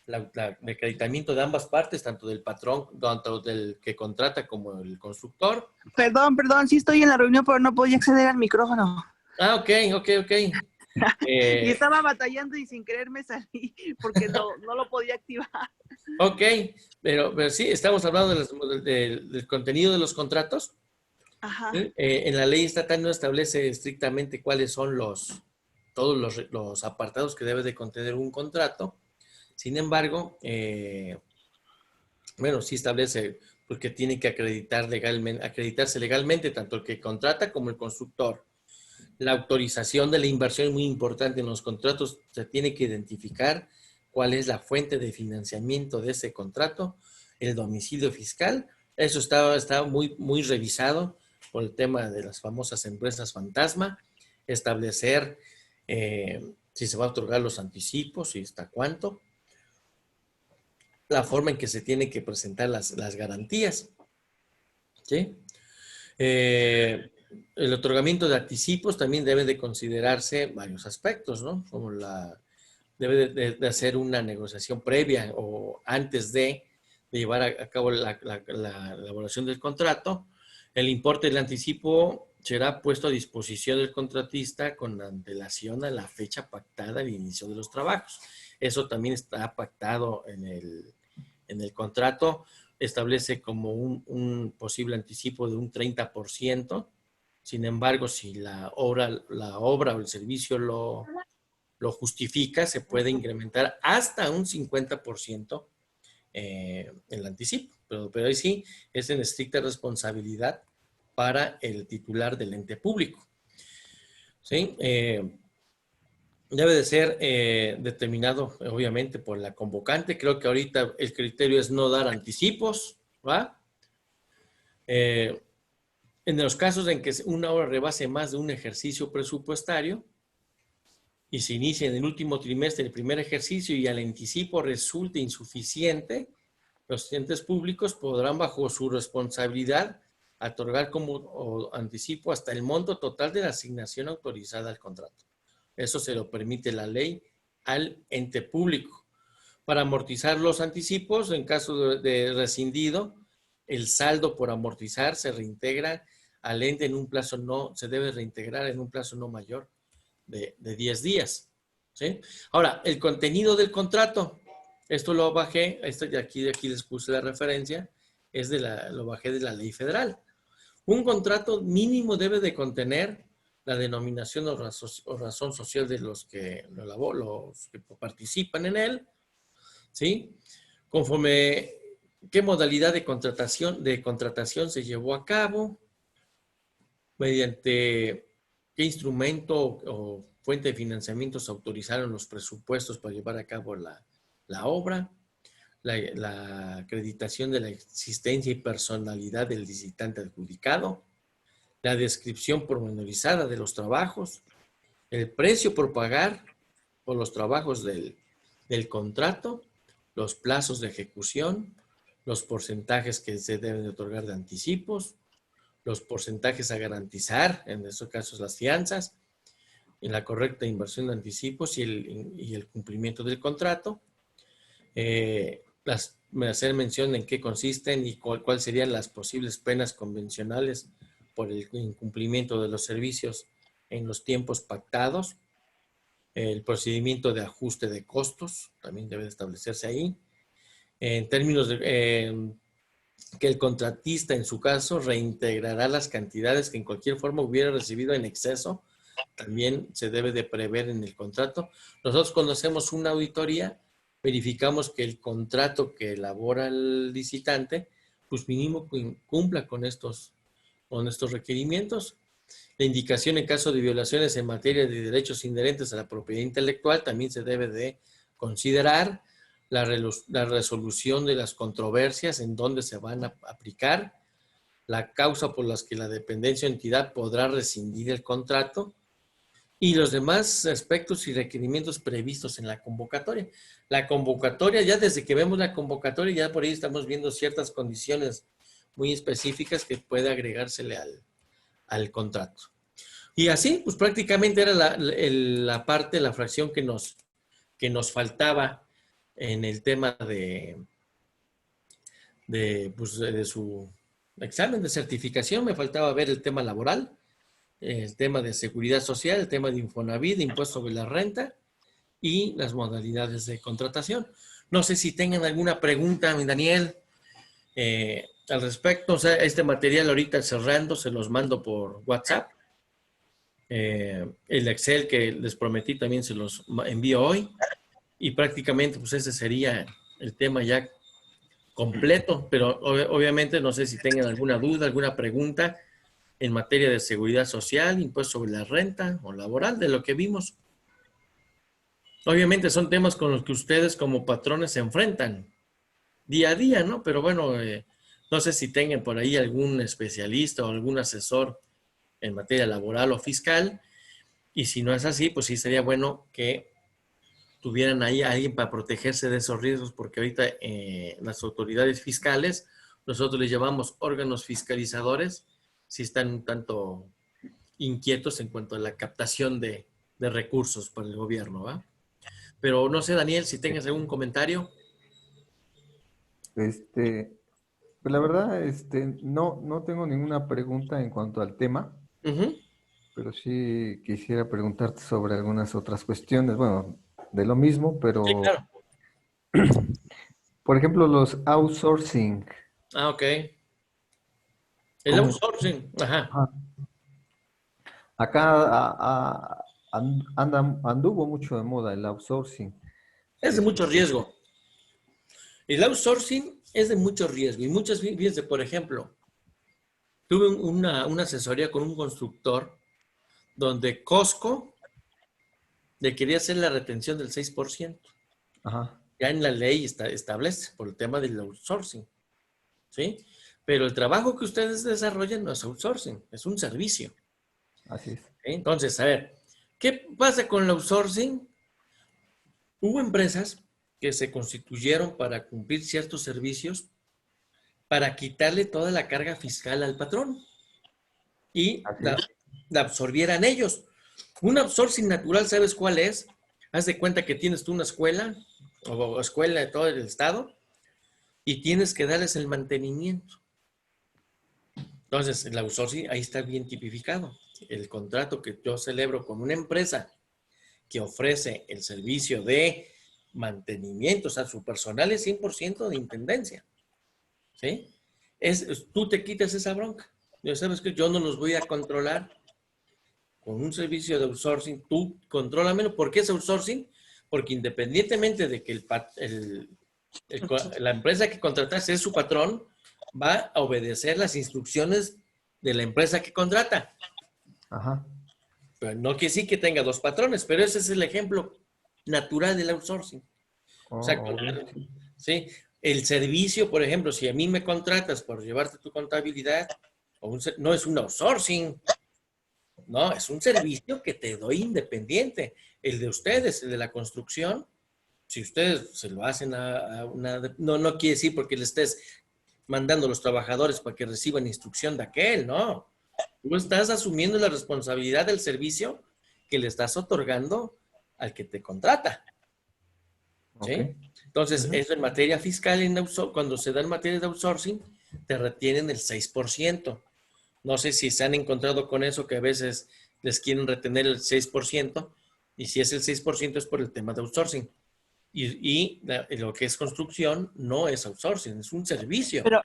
el acreditamiento de ambas partes, tanto del patrón, tanto del que contrata como el constructor. Perdón, sí estoy en la reunión, pero no podía acceder al micrófono. Ah, ok. Y estaba batallando y sin querer me salí porque no lo podía activar. Ok, pero sí, estamos hablando del contenido de los contratos. Ajá. ¿Sí? En la ley estatal no establece estrictamente cuáles son todos los apartados que debe de contener un contrato. Sin embargo, bueno, sí establece porque tiene que acreditarse legalmente tanto el que contrata como el constructor. La autorización de la inversión es muy importante en los contratos. Se tiene que identificar cuál es la fuente de financiamiento de ese contrato, el domicilio fiscal. Eso está muy revisado por el tema de las famosas empresas fantasma. Establecer si se va a otorgar los anticipos y hasta cuánto. La forma en que se tienen que presentar las garantías. ¿Sí? El otorgamiento de anticipos también debe de considerarse varios aspectos, ¿no? Como debe de hacer una negociación previa o antes de llevar a cabo la elaboración del contrato. El importe del anticipo será puesto a disposición del contratista con antelación a la fecha pactada al inicio de los trabajos. Eso también está pactado en el contrato. Establece como un posible anticipo de un 30%. Sin embargo, si la obra o el servicio lo justifica, se puede incrementar hasta un 50% el anticipo. Pero ahí sí, es en estricta responsabilidad para el titular del ente público. ¿Sí? Debe de ser determinado, obviamente, por la convocante. Creo que ahorita el criterio es no dar anticipos, ¿va? En los casos en que una obra rebase más de un ejercicio presupuestario y se inicia en el último trimestre del primer ejercicio y el anticipo resulte insuficiente, los entes públicos podrán, bajo su responsabilidad, otorgar como anticipo hasta el monto total de la asignación autorizada al contrato. Eso se lo permite la ley al ente público. Para amortizar los anticipos, en caso de rescindido, el saldo por amortizar se reintegra al ente en un plazo se debe reintegrar en un plazo no mayor de 10 días. ¿Sí? Ahora, el contenido del contrato. Esto lo bajé, de aquí les puse la referencia, lo bajé de la ley federal. Un contrato mínimo debe de contener la denominación o razón social de los que participan en él, ¿sí? Conforme qué modalidad de contratación se llevó a cabo, mediante qué instrumento o fuente de financiamiento se autorizaron los presupuestos para llevar a cabo la obra, la acreditación de la existencia y personalidad del licitante adjudicado, la descripción pormenorizada de los trabajos, el precio por pagar por los trabajos del contrato, los plazos de ejecución, los porcentajes que se deben de otorgar de anticipos, los porcentajes a garantizar, en estos casos las fianzas, en la correcta inversión de anticipos y el cumplimiento del contrato, hacer mención en qué consisten y cuáles serían las posibles penas convencionales por el incumplimiento de los servicios en los tiempos pactados, el procedimiento de ajuste de costos también debe establecerse ahí, en términos de que el contratista en su caso reintegrará las cantidades que en cualquier forma hubiera recibido en exceso, también se debe de prever en el contrato. Nosotros cuando hacemos una auditoría, verificamos que el contrato que elabora el licitante, pues mínimo cumpla con estos requerimientos. La indicación en caso de violaciones en materia de derechos inherentes a la propiedad intelectual también se debe de considerar. La resolución de las controversias en dónde se van a aplicar, la causa por las que la dependencia o entidad podrá rescindir el contrato y los demás aspectos y requerimientos previstos en la convocatoria. La convocatoria, ya desde que vemos la convocatoria, ya por ahí estamos viendo ciertas condiciones muy específicas que puede agregársele al contrato. Y así, pues prácticamente era la fracción que nos faltaba en el tema de su examen de certificación. Me faltaba ver el tema laboral, el tema de seguridad social, el tema de Infonavit, de impuesto sobre la renta y las modalidades de contratación. No sé si tengan alguna pregunta, mi Daniel, al respecto. O sea, este material ahorita cerrando, se los mando por WhatsApp. El Excel que les prometí también se los envío hoy. Y prácticamente, pues ese sería el tema ya completo, pero obviamente no sé si tengan alguna duda, alguna pregunta en materia de seguridad social, impuesto sobre la renta o laboral, de lo que vimos. Obviamente son temas con los que ustedes como patrones se enfrentan día a día, ¿no? Pero bueno, no sé si tengan por ahí algún especialista o algún asesor en materia laboral o fiscal, y si no es así, pues sí sería bueno que tuvieran ahí a alguien para protegerse de esos riesgos, porque ahorita las autoridades fiscales, nosotros les llamamos órganos fiscalizadores, sí están un tanto inquietos en cuanto a la captación de recursos para el gobierno, ¿va? Pero no sé, Daniel, si tengas algún comentario. Pues la verdad, no tengo ninguna pregunta en cuanto al tema, pero sí quisiera preguntarte sobre algunas otras cuestiones, bueno, de lo mismo, pero Sí, claro. por ejemplo, los outsourcing. Ah, ok. El outsourcing, ajá. Ajá. Acá anduvo mucho de moda el outsourcing. Es de mucho riesgo. El outsourcing es de mucho riesgo. Y muchas veces, por ejemplo, tuve una asesoría con un constructor donde Costco le quería hacer la retención del 6%. Ajá. Ya en la ley establece por el tema del outsourcing, ¿sí? Pero el trabajo que ustedes desarrollan no es outsourcing, es un servicio. Así es. ¿Sí? Entonces, a ver, ¿qué pasa con el outsourcing? Hubo empresas que se constituyeron para cumplir ciertos servicios para quitarle toda la carga fiscal al patrón y la absorbieran ellos. Un outsourcing natural, ¿sabes cuál es? Haz de cuenta que tienes tú una escuela o escuela de todo el estado y tienes que darles el mantenimiento. Entonces, el outsourcing ahí está bien tipificado. El contrato que yo celebro con una empresa que ofrece el servicio de mantenimiento, o sea, su personal es 100% de intendencia, ¿sí? Tú te quitas esa bronca. Ya sabes que yo no los voy a controlar con un servicio de outsourcing. Tú contrólamelo. ¿Por qué es outsourcing? Porque independientemente de que la empresa que contratas es su patrón, va a obedecer las instrucciones de la empresa que contrata. Ajá. Pero no quiere decir que tenga dos patrones, pero ese es el ejemplo natural del outsourcing. O sea, ¿sí? El servicio, por ejemplo, si a mí me contratas por llevarte tu contabilidad, no es un outsourcing, no, es un servicio que te doy independiente. El de ustedes, el de la construcción, si ustedes se lo hacen a una... No quiere decir porque le estés mandando a los trabajadores para que reciban instrucción de aquel, no. Tú estás asumiendo la responsabilidad del servicio que le estás otorgando al que te contrata. ¿Sí? Okay. Entonces, eso en materia fiscal, cuando se da en materia de outsourcing, te retienen el 6%. No sé si se han encontrado con eso, que a veces les quieren retener el 6%, y si es el 6% es por el tema de outsourcing. Y lo que es construcción no es outsourcing, es un servicio. Pero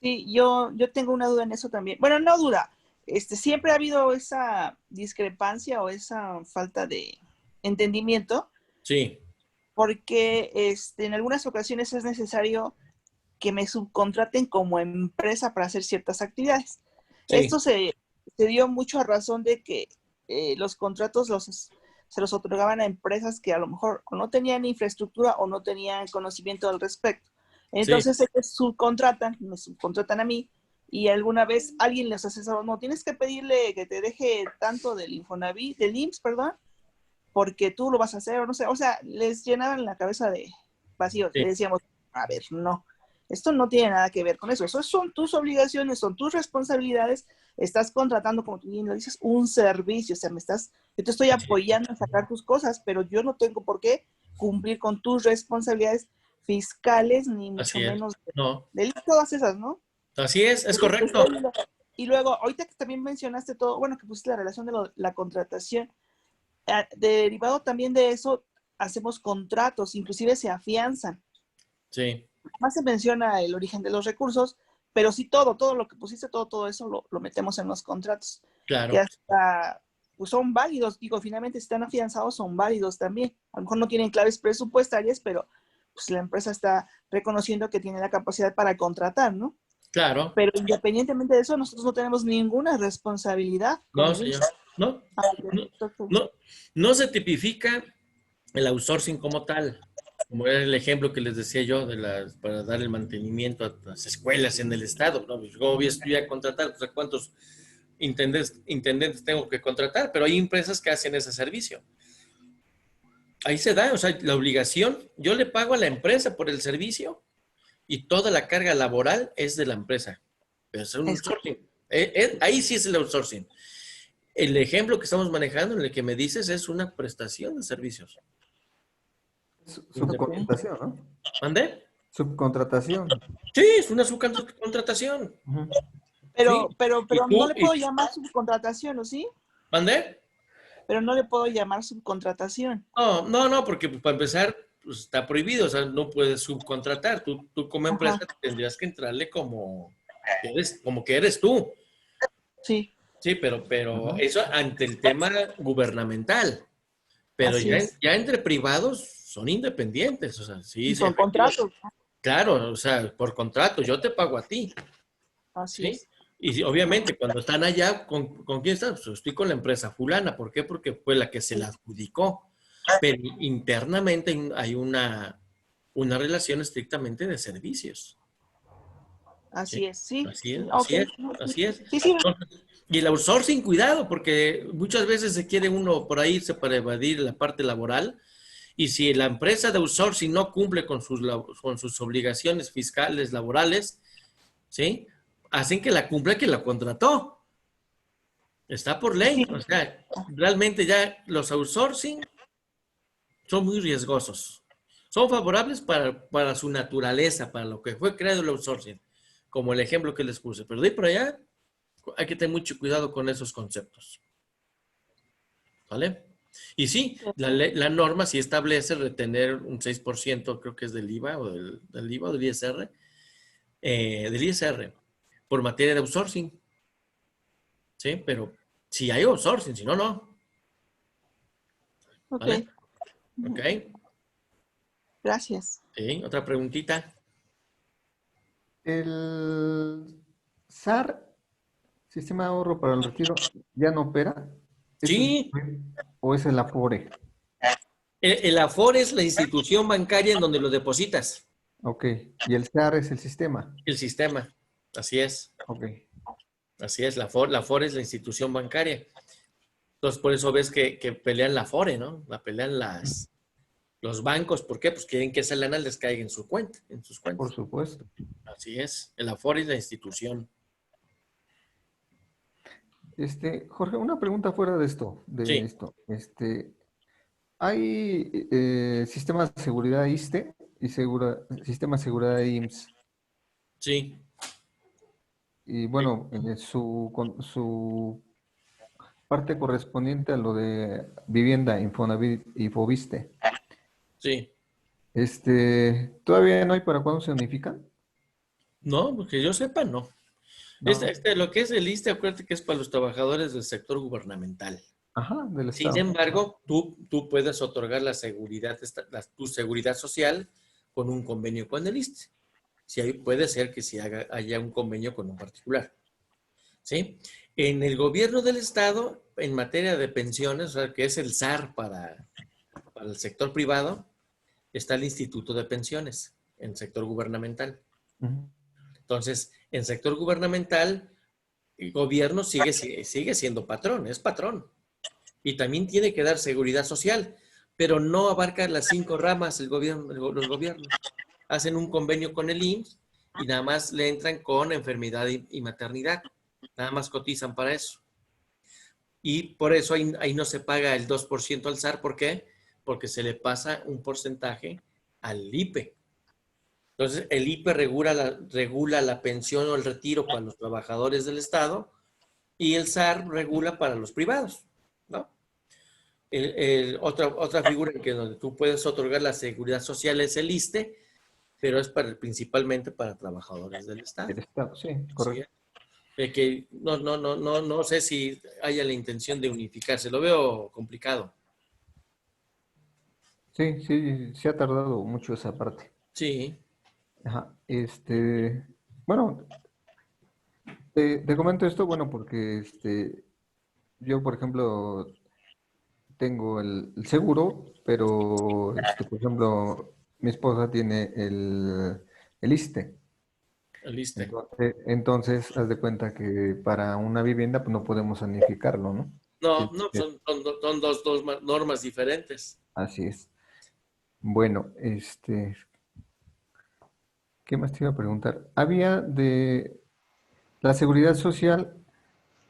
sí, yo tengo una duda en eso también. Bueno, no duda. Siempre ha habido esa discrepancia o esa falta de entendimiento. Sí. Porque en algunas ocasiones es necesario que me subcontraten como empresa para hacer ciertas actividades. Sí. Esto se dio mucho a razón de que los contratos se los otorgaban a empresas que a lo mejor o no tenían infraestructura o no tenían conocimiento al respecto. Entonces sí. Me subcontratan a mí, y alguna vez alguien les asesoró, no, tienes que pedirle que te deje tanto del Infonavit, del IMSS, perdón, porque tú lo vas a hacer, o no sé, o sea, les llenaban la cabeza de vacíos. Sí. Le decíamos, a ver, no, esto no tiene nada que ver con eso. Eso son tus obligaciones, son tus responsabilidades. Estás contratando, como tú bien lo dices, un servicio. O sea, yo te estoy apoyando a sacar tus cosas, pero yo no tengo por qué cumplir con tus responsabilidades fiscales, ni mucho menos de todas esas, ¿no? Así es correcto. Y luego, ahorita que también mencionaste todo, bueno, que pusiste la relación de la contratación, derivado también de eso, hacemos contratos, inclusive se afianzan. Sí. Más se menciona el origen de los recursos, pero sí todo lo que pusiste, todo eso lo metemos en los contratos. Claro. Y hasta, pues son válidos, digo, finalmente si están afianzados son válidos también. A lo mejor no tienen claves presupuestarias, pero pues la empresa está reconociendo que tiene la capacidad para contratar, ¿no? Claro. Pero independientemente de eso, nosotros no tenemos ninguna responsabilidad. No, señor. No se tipifica el outsourcing como tal, como era el ejemplo que les decía yo para dar el mantenimiento a las escuelas en el estado, ¿no? Yo voy a contratar, pues, ¿a cuántos intendentes tengo que contratar? Pero hay empresas que hacen ese servicio. Ahí se da, o sea, la obligación, yo le pago a la empresa por el servicio y toda la carga laboral es de la empresa. Pero es un outsourcing. Ahí sí es el outsourcing. El ejemplo que estamos manejando, en el que me dices, es una prestación de servicios. Subcontratación, ¿no? ¿Mande? Subcontratación. Sí, es una subcontratación. Pero, sí. pero no le puedo llamar subcontratación, ¿o sí? ¿Mande? Pero no le puedo llamar subcontratación. No, porque pues, para empezar, pues, está prohibido, o sea, no puedes subcontratar. Tú como empresa tendrías que entrarle como que eres tú. Sí. Sí, pero eso ante el tema gubernamental. Pero ya entre privados son independientes, o sea, sí. Son contratos. Claro, o sea, por contrato, yo te pago a ti. Así ¿sí? es. Y obviamente cuando están allá, ¿con quién están? Pues estoy con la empresa fulana. ¿Por qué? Porque fue la que se la adjudicó. Pero internamente hay una relación estrictamente de servicios. Así es, sí. Así es. Sí, sí. Entonces, y el outsourcing, cuidado, porque muchas veces se quiere uno por ahí irse para evadir la parte laboral. Y si la empresa de outsourcing no cumple con sus obligaciones fiscales, laborales, ¿sí? Hacen que la cumpla quien la contrató. Está por ley. O sea, realmente ya los outsourcing son muy riesgosos. Son favorables para su naturaleza, para lo que fue creado el outsourcing, como el ejemplo que les puse. Pero de ahí por allá hay que tener mucho cuidado con esos conceptos. ¿Vale? Y sí, la norma sí establece retener un 6%, creo que es del IVA o del IVA o del ISR, por materia de outsourcing. Sí, pero si hay outsourcing, si no, no. Ok. ¿Vale? Ok. Gracias. Sí, otra preguntita. ¿El SAR, Sistema de Ahorro para el Retiro, ya no opera? ¿Es Sí, o es el Afore? el Afore es la institución bancaria en donde lo depositas. Ok. ¿Y el SAR es el sistema? El sistema. Así es. Ok. Así es. La Afore es la institución bancaria. Entonces, por eso ves que pelean la Afore, ¿no? La pelean los bancos. ¿Por qué? Pues quieren que esa lana les caiga en su cuenta, en sus Por cuentas. supuesto. Así es. El Afore es la institución. Jorge, una pregunta fuera de esto, Sí, hay sistemas de seguridad ISSSTE y sistemas de seguridad IMSS. sí. Y bueno, su parte correspondiente a lo de vivienda, Infonavit y Foviste. Sí. ¿Todavía no hay para cuándo se unifican? No, porque yo sepa, no. No. Lo que es el ISSSTE, acuérdate que es para los trabajadores del sector gubernamental. Ajá, del Sin Estado. embargo, tú puedes otorgar la seguridad, tu seguridad social con un convenio con el ISSSTE. Sí, ahí puede ser que haya un convenio con un particular. ¿Sí? En el gobierno del Estado, en materia de pensiones, o sea, que es el SAR para el sector privado, está el Instituto de Pensiones, en el sector gubernamental. Ujú. Entonces, en sector gubernamental, el gobierno sigue siendo patrón, es patrón. Y también tiene que dar seguridad social, pero no abarca las 5 ramas los gobiernos. Hacen un convenio con el IMSS y nada más le entran con enfermedad y maternidad. Nada más cotizan para eso. Y por eso ahí no se paga el 2% al SAR. ¿Por qué? Porque se le pasa un porcentaje al IPE. Entonces, el IPE regula la pensión o el retiro para los trabajadores del Estado y el SAR regula para los privados, ¿no? Otra figura en que donde tú puedes otorgar la seguridad social es el ISSSTE, pero es principalmente para trabajadores del Estado. El Estado, sí, ¿Sí? correcto. Que no sé si haya la intención de unificarse, lo veo complicado. Sí, sí, se ha tardado mucho esa parte. Sí, Ajá. Bueno, te comento esto, bueno, porque yo, por ejemplo, tengo el seguro, pero, por ejemplo, mi esposa tiene el ISSSTE. el ISSSTE. Entonces, haz de cuenta que para una vivienda, pues no podemos unificarlo, ¿no? No, Tiene no, que- son dos normas diferentes. Así es. Bueno, ¿qué más te iba a preguntar? Había la seguridad social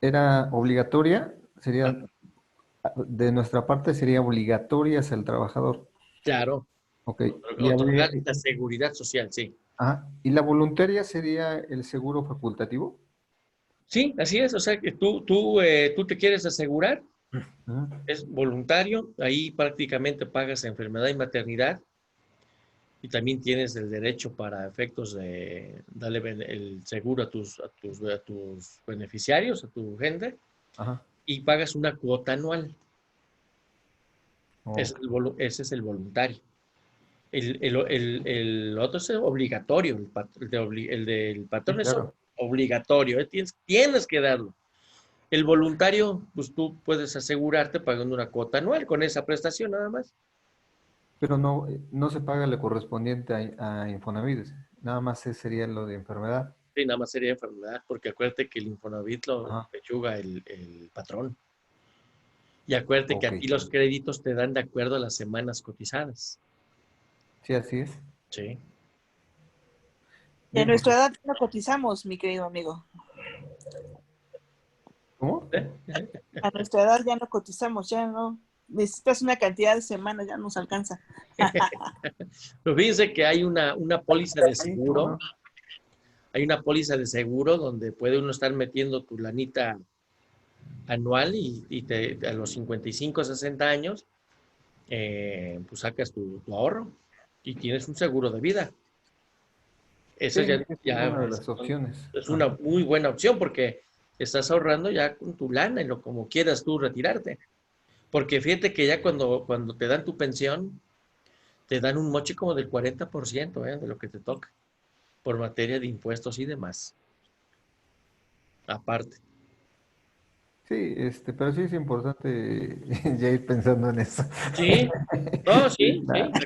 era obligatoria, sería, de nuestra parte sería obligatoria hacia el trabajador. Claro, Ok. otorgar la seguridad social, sí. ¿Y la voluntaria sería el seguro facultativo? Sí, así es, o sea que tú te quieres asegurar, Ajá. es voluntario, ahí prácticamente pagas enfermedad y maternidad y también tienes el derecho para efectos de darle el seguro a tus beneficiarios, a tu gente, Ajá. y pagas una cuota anual. Ok. Ese es el voluntario. El otro es el obligatorio, el del Sí, patrón es claro. obligatorio, tienes que darlo. El voluntario, pues tú puedes asegurarte pagando una cuota anual con esa prestación nada más. Pero no, no se paga lo correspondiente a Infonavit. Nada más sería lo de enfermedad. Sí, nada más sería enfermedad, porque acuérdate que el Infonavit lo Ajá. pechuga el patrón. Y acuérdate que Ok. a ti los créditos te dan de acuerdo a las semanas cotizadas. Sí, así es. Sí. En Bien, nuestra Jorge. edad no cotizamos, mi querido amigo. ¿Cómo? A nuestra edad ya no cotizamos, ya no. Necesitas una cantidad de semanas, ya nos alcanza. Pero fíjense que hay una póliza de Sí, cómo seguro. no. Hay una póliza de seguro donde puede uno estar metiendo tu lanita anual y a los 55, 60 años, pues sacas tu ahorro y tienes un seguro de vida. Eso Sí, ya, esa es ya una de las opciones. es una muy buena opción porque estás ahorrando ya con tu lana y lo como quieras tú retirarte. Porque fíjate que ya cuando te dan tu pensión, te dan un moche como del 40%, de lo que te toca, por materia de impuestos y demás, aparte. Sí, pero sí es importante ya ir pensando en eso. Sí, no, Sí, sí, claro, sí,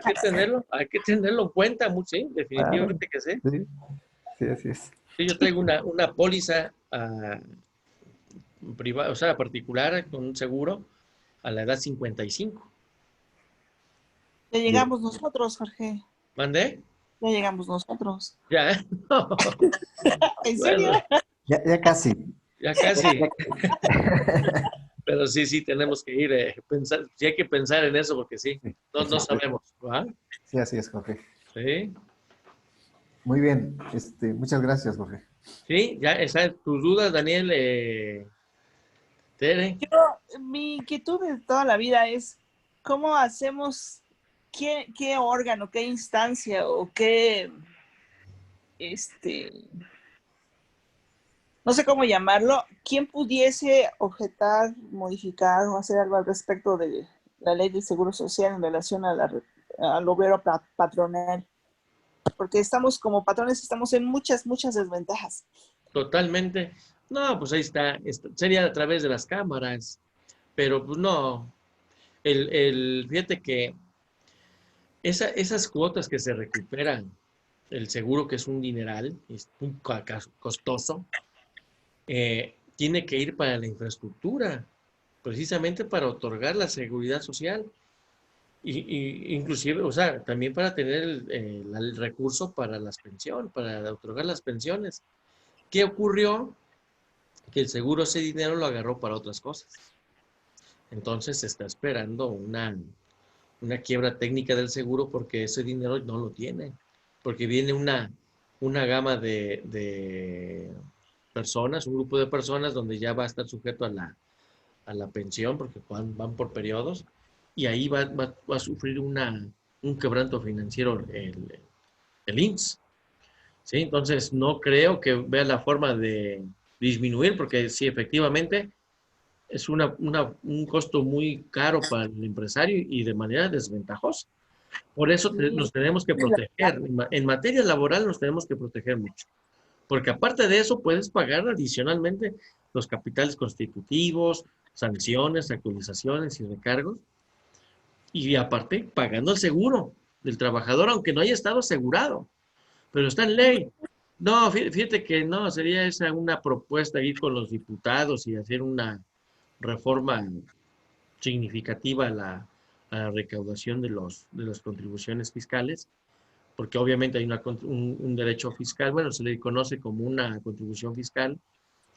hay que tenerlo en cuenta, sí, claro. definitivamente que sí. Sí, sí, así es. Sí, yo traigo una póliza privada, o sea, particular, con un seguro a la edad 55. Ya Bien. llegamos nosotros, Jorge. ¿Mandé? Ya llegamos nosotros. Ya, no. ¿En serio? Bueno, Ya casi. ya casi. Pero sí, sí, tenemos que ir, pensar, sí hay que pensar en eso porque sí, Sí, no exacto. sabemos, ¿va? Sí, así es, Jorge. Sí, Muy bien. Muchas gracias, Jorge. sí, ya están tus dudas, Daniel, Tere. Mi inquietud de toda la vida es cómo hacemos, qué órgano, qué instancia o qué, este, no sé cómo llamarlo, quién pudiese objetar, modificar o hacer algo al respecto de la ley del Seguro Social en relación al obrero patronal. Porque estamos como patrones, estamos en muchas, muchas desventajas. Totalmente. No, pues ahí está, sería a través de las cámaras, pero pues no. Fíjate que esas cuotas que se recuperan, el seguro que es un dineral, es un costoso, tiene que ir para la infraestructura, precisamente para otorgar la seguridad social. Inclusive, o sea, también para tener el recurso para las pensiones, para otorgar las pensiones. ¿Qué ocurrió? Que el seguro ese dinero lo agarró para otras cosas. Entonces se está esperando una quiebra técnica del seguro porque ese dinero no lo tiene. Porque viene una gama de personas, un grupo de personas donde ya va a estar sujeto a la pensión porque van por periodos y ahí va a sufrir un quebranto financiero el IMSS. ¿Sí? Entonces no creo que vea la forma de disminuir porque sí, efectivamente es un costo muy caro para el empresario y de manera desventajosa. Por eso Sí, nos tenemos que proteger. En materia laboral nos tenemos que proteger mucho. Porque aparte de eso, puedes pagar adicionalmente los capitales constitutivos, sanciones, actualizaciones y recargos. Y aparte, pagando el seguro del trabajador, aunque no haya estado asegurado. Pero está en ley. No, fíjate que no, sería esa una propuesta ir con los diputados y hacer una reforma significativa a la recaudación de las contribuciones fiscales, porque obviamente hay un derecho fiscal, bueno, se le conoce como una contribución fiscal,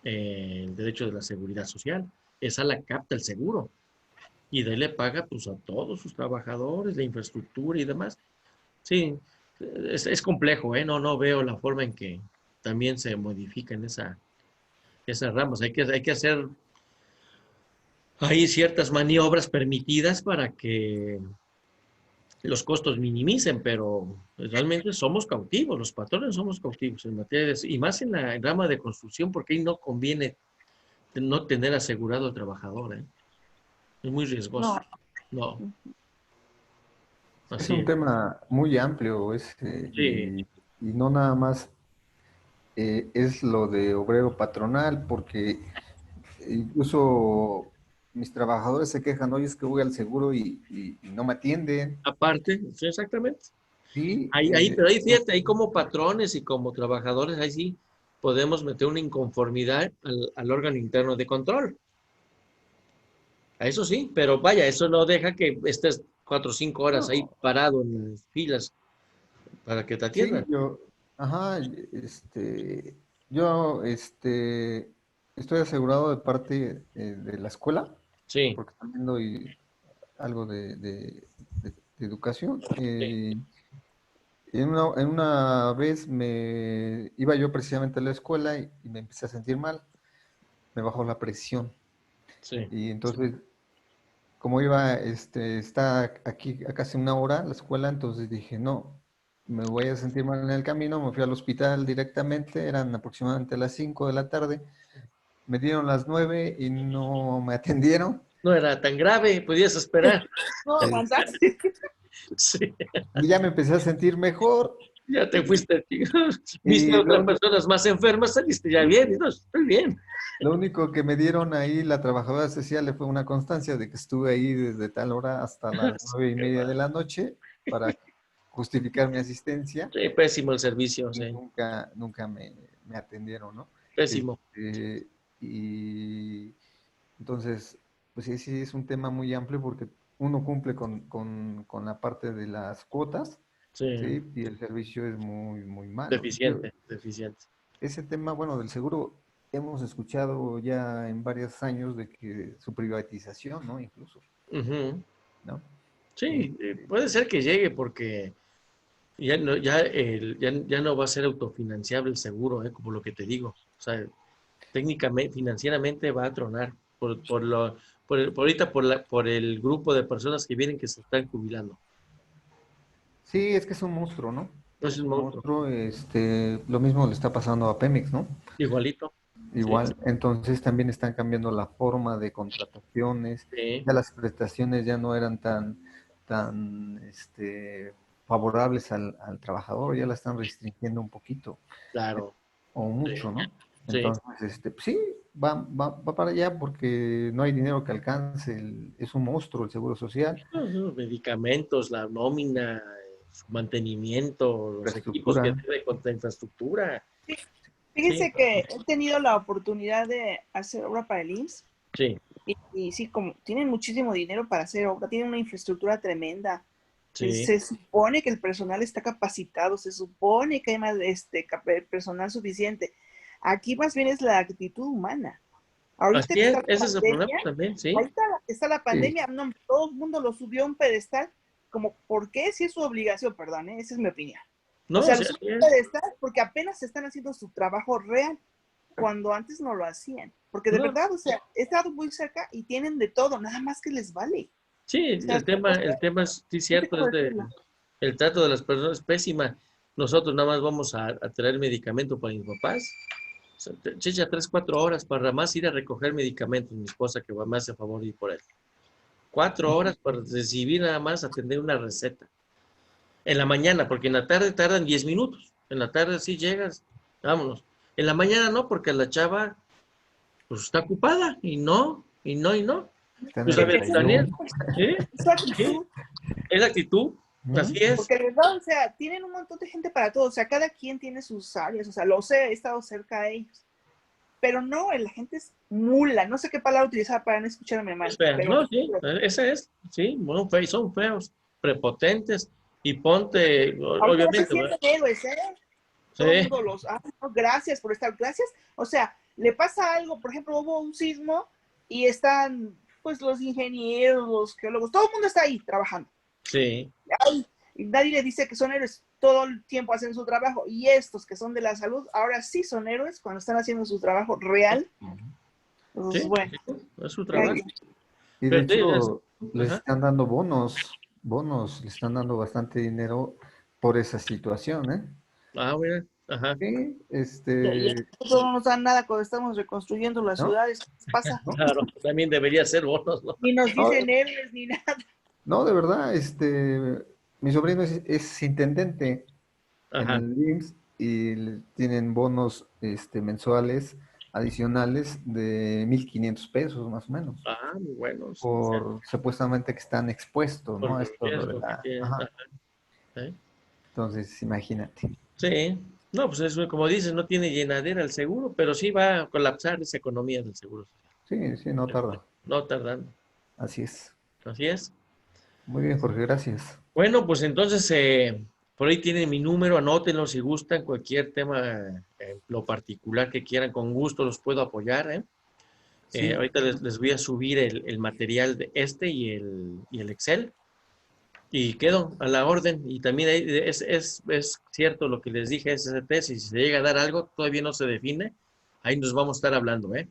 el derecho de la seguridad social. Esa la capta el seguro y de ahí le paga pues, a todos sus trabajadores, la infraestructura y demás. Sí, es complejo, ¿eh? No veo la forma en que también se modifican esas ramas. Hay que hacer hay ciertas maniobras permitidas para que los costos minimicen, pero realmente somos cautivos, los patrones somos cautivos en materia y más en la rama de construcción, porque ahí no conviene no tener asegurado al trabajador, ¿eh? Es muy riesgoso. no. No, Es así un es. tema muy amplio Sí, y no nada más es lo de obrero patronal, porque incluso mis trabajadores se quejan, oye, es que voy al seguro y no me atienden. aparte, sí, exactamente. Sí, Pero ahí fíjate, ahí como patrones y como trabajadores, ahí sí podemos meter una inconformidad al órgano interno de control. A eso sí, pero vaya, eso no deja que estés 4 o 5 horas ahí no, parado en las filas para que te sí, atiendan. ajá, yo, estoy asegurado de parte de la escuela, Sí, porque también doy algo de educación. sí, En una vez iba yo precisamente a la escuela y me empecé a sentir mal, me bajó la presión. Sí. Y entonces, como iba, está aquí a casi una hora la escuela, entonces dije, no, me voy a sentir mal en el camino, me fui al hospital directamente, eran aproximadamente las 5 de la tarde, me dieron las 9 y no me atendieron. No era tan grave, podías esperar. No, Eh, aguantaste. Sí, y ya me empecé a sentir mejor ya te fuiste. Viste y a otras personas más enfermas, saliste ya bien. Y no, estoy bien. lo único que me dieron ahí la trabajadora social le fue una constancia de que estuve ahí desde tal hora hasta las Sí, 9:30 de la noche para justificar mi asistencia. sí, pésimo el servicio, Y sí. nunca me atendieron, ¿no? Pésimo. Y entonces, pues sí, sí, es un tema muy amplio porque uno cumple con la parte de las cuotas, Sí, ¿sí? Y el servicio es muy, muy malo. deficiente, deficiente. Ese tema, bueno, del seguro, hemos escuchado ya en varios años de que su privatización, ¿no? Incluso, Ujú. ¿no? Sí, Este, puede ser que llegue porque ya no va a ser autofinanciable el seguro, como lo que te digo. O sea, técnicamente, financieramente va a tronar ahorita por el grupo de personas que vienen que se están jubilando. sí, es que es un monstruo, ¿no? No es Es un un monstruo. monstruo, lo mismo le está pasando a Pemex, ¿no? Igualito. Sí, Igual, entonces también están cambiando la forma de contrataciones, sí, ya las prestaciones ya no eran tan favorables al trabajador, ya la están restringiendo un poquito claro. o Sí, mucho, ¿no? sí. Entonces, pues sí, va para allá porque no hay dinero que alcance, es un monstruo el Seguro Social, Los medicamentos, la nómina, su mantenimiento, los equipos que infraestructura, debe con la infraestructura. Sí, Fíjese que he tenido la oportunidad de hacer obra para el IMSS sí, y sí, como tienen muchísimo dinero para hacer obra, tienen una infraestructura tremenda. sí. Se supone que el personal está capacitado, se supone que hay más personal suficiente. Aquí más bien es la actitud humana. Ahorita Así que es, está la ese es el problema pandemia, también, sí. ahorita que está la sí, pandemia, no, todo el mundo lo subió a un pedestal, como, ¿por qué? Si es su obligación, perdón, esa es mi opinión. O No, sea, sí, lo suben así a un es. pedestal porque apenas están haciendo su trabajo real, cuando antes no lo hacían. Porque de No, verdad, o sea, he estado muy cerca y tienen de todo, nada más que les vale. sí, O sea, el tema es, sí, no sé cierto, cómo decirlo. el trato de las personas es pésima. Nosotros nada más vamos a traer medicamento para mis papás. O sea, se echa 3, 4 horas para más ir a recoger medicamentos. Mi esposa que me hace favor de ir por él. 4 horas para recibir nada más, atender una receta. En la mañana, porque en la tarde tardan 10 minutos. En la tarde sí llegas, vámonos. En la mañana no, porque la chava pues está ocupada y no, y no, y no. está en Tú el sabes, Daniel, desayuno. ¿sí? Es su ¿Sí? actitud. Es la actitud, así ¿Mm? es. Porque de verdad, o sea, tienen un montón de gente para todo, o sea, cada quien tiene sus áreas, o sea, lo sé, he estado cerca de ellos, pero no, la gente es mula, no sé qué palabra utilizar para no escucharme Es mal, fea. pero No, sí, esa es, sí, bueno, son feos, prepotentes, y ponte, ahorita se obviamente, ¿verdad? sienten héroes, ¿eh? Todo el Sí, mundo no, gracias por estar, gracias, o sea, le pasa algo, por ejemplo, hubo un sismo y están, pues, los ingenieros, los geólogos, todo el mundo está ahí trabajando. sí, Ay, y nadie le dice que son héroes, todo el tiempo hacen su trabajo, y estos que son de la salud, ahora sí son héroes cuando están haciendo su trabajo real. Pues sí, bueno, es su cada trabajo. quien. Y de Pero sí, hecho, les ajá. están dando bonos, les están dando bastante dinero por esa situación, ¿eh? Ah, mira, ajá, Sí, Y a nosotros no nos dan nada cuando estamos reconstruyendo las ¿no? ciudades, ¿qué les pasa? ¿No? claro, también debería ser bonos, ¿no? Ni nos No, dicen héroes ni nada. no, de verdad, mi sobrino es intendente en Ajá. el IMSS y tienen bonos, mensuales adicionales de 1,500 pesos más o menos, Ah, muy buenos. por supuestamente que están expuestos, Por ¿no? A los esto, lo de riesgos que tienen. ajá. Ajá. ¿Eh? Entonces, imagínate. Sí. No, pues eso, como dices, no tiene llenadera el seguro, pero sí va a colapsar esa economía del seguro Sí, sí, no social. tarda. No tardando. Así es. Así es. Muy bien, Jorge, gracias. Bueno, pues entonces, por ahí tienen mi número, anótenlo si gustan, cualquier tema, lo particular que quieran, con gusto los puedo apoyar, ¿eh? Sí, Ahorita les voy a subir el material de y el Excel y quedo a la orden. Y también es cierto lo que les dije, es esa tesis, si se llega a dar algo, todavía no se define, ahí nos vamos a estar hablando, ¿eh?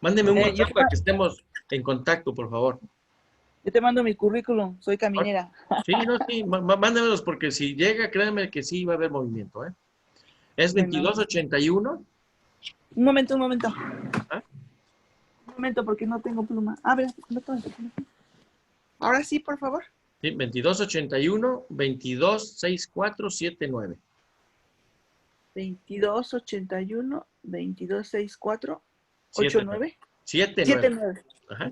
Mándeme un yo WhatsApp te, para que estemos en contacto, por favor. yo te mando mi currículum, soy caminera. Sí, no, sí, mándemelos porque si llega, créanme que sí va a haber movimiento, ¿eh? Es Bueno, 2281. un momento. ¿Ah? Un momento, porque no tengo pluma. A ver, no tengo pluma. Ahora sí, por favor. Sí, 2281 226479. 2281 2264 79. 89 79. 79. Ajá.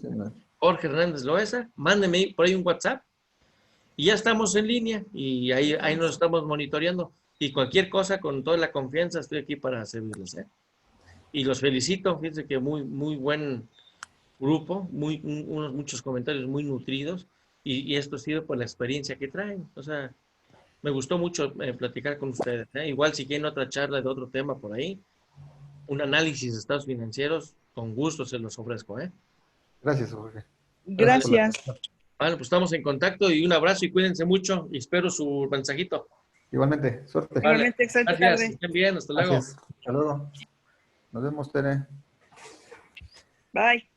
Jorge Hernández Loesa, mándeme por ahí un WhatsApp y ya estamos en línea y ahí nos estamos monitoreando. Y cualquier cosa, con toda la confianza, estoy aquí para servirles, ¿eh? Y los felicito, fíjense que muy buen grupo, muchos comentarios muy nutridos y esto ha sido por la experiencia que traen. O sea, me gustó mucho platicar con ustedes, ¿eh? Igual si quieren otra charla de otro tema por ahí, un análisis de estados financieros, con gusto se los ofrezco, ¿eh? Gracias, Jorge. Gracias por la Gracias. charla. Vale, pues estamos en contacto y un abrazo y cuídense mucho y espero su mensajito. Igualmente, suerte. Vale, Igualmente, excelente gracias, tarde. estén bien, hasta luego. Gracias. Hasta luego. Nos vemos, Tere. Bye.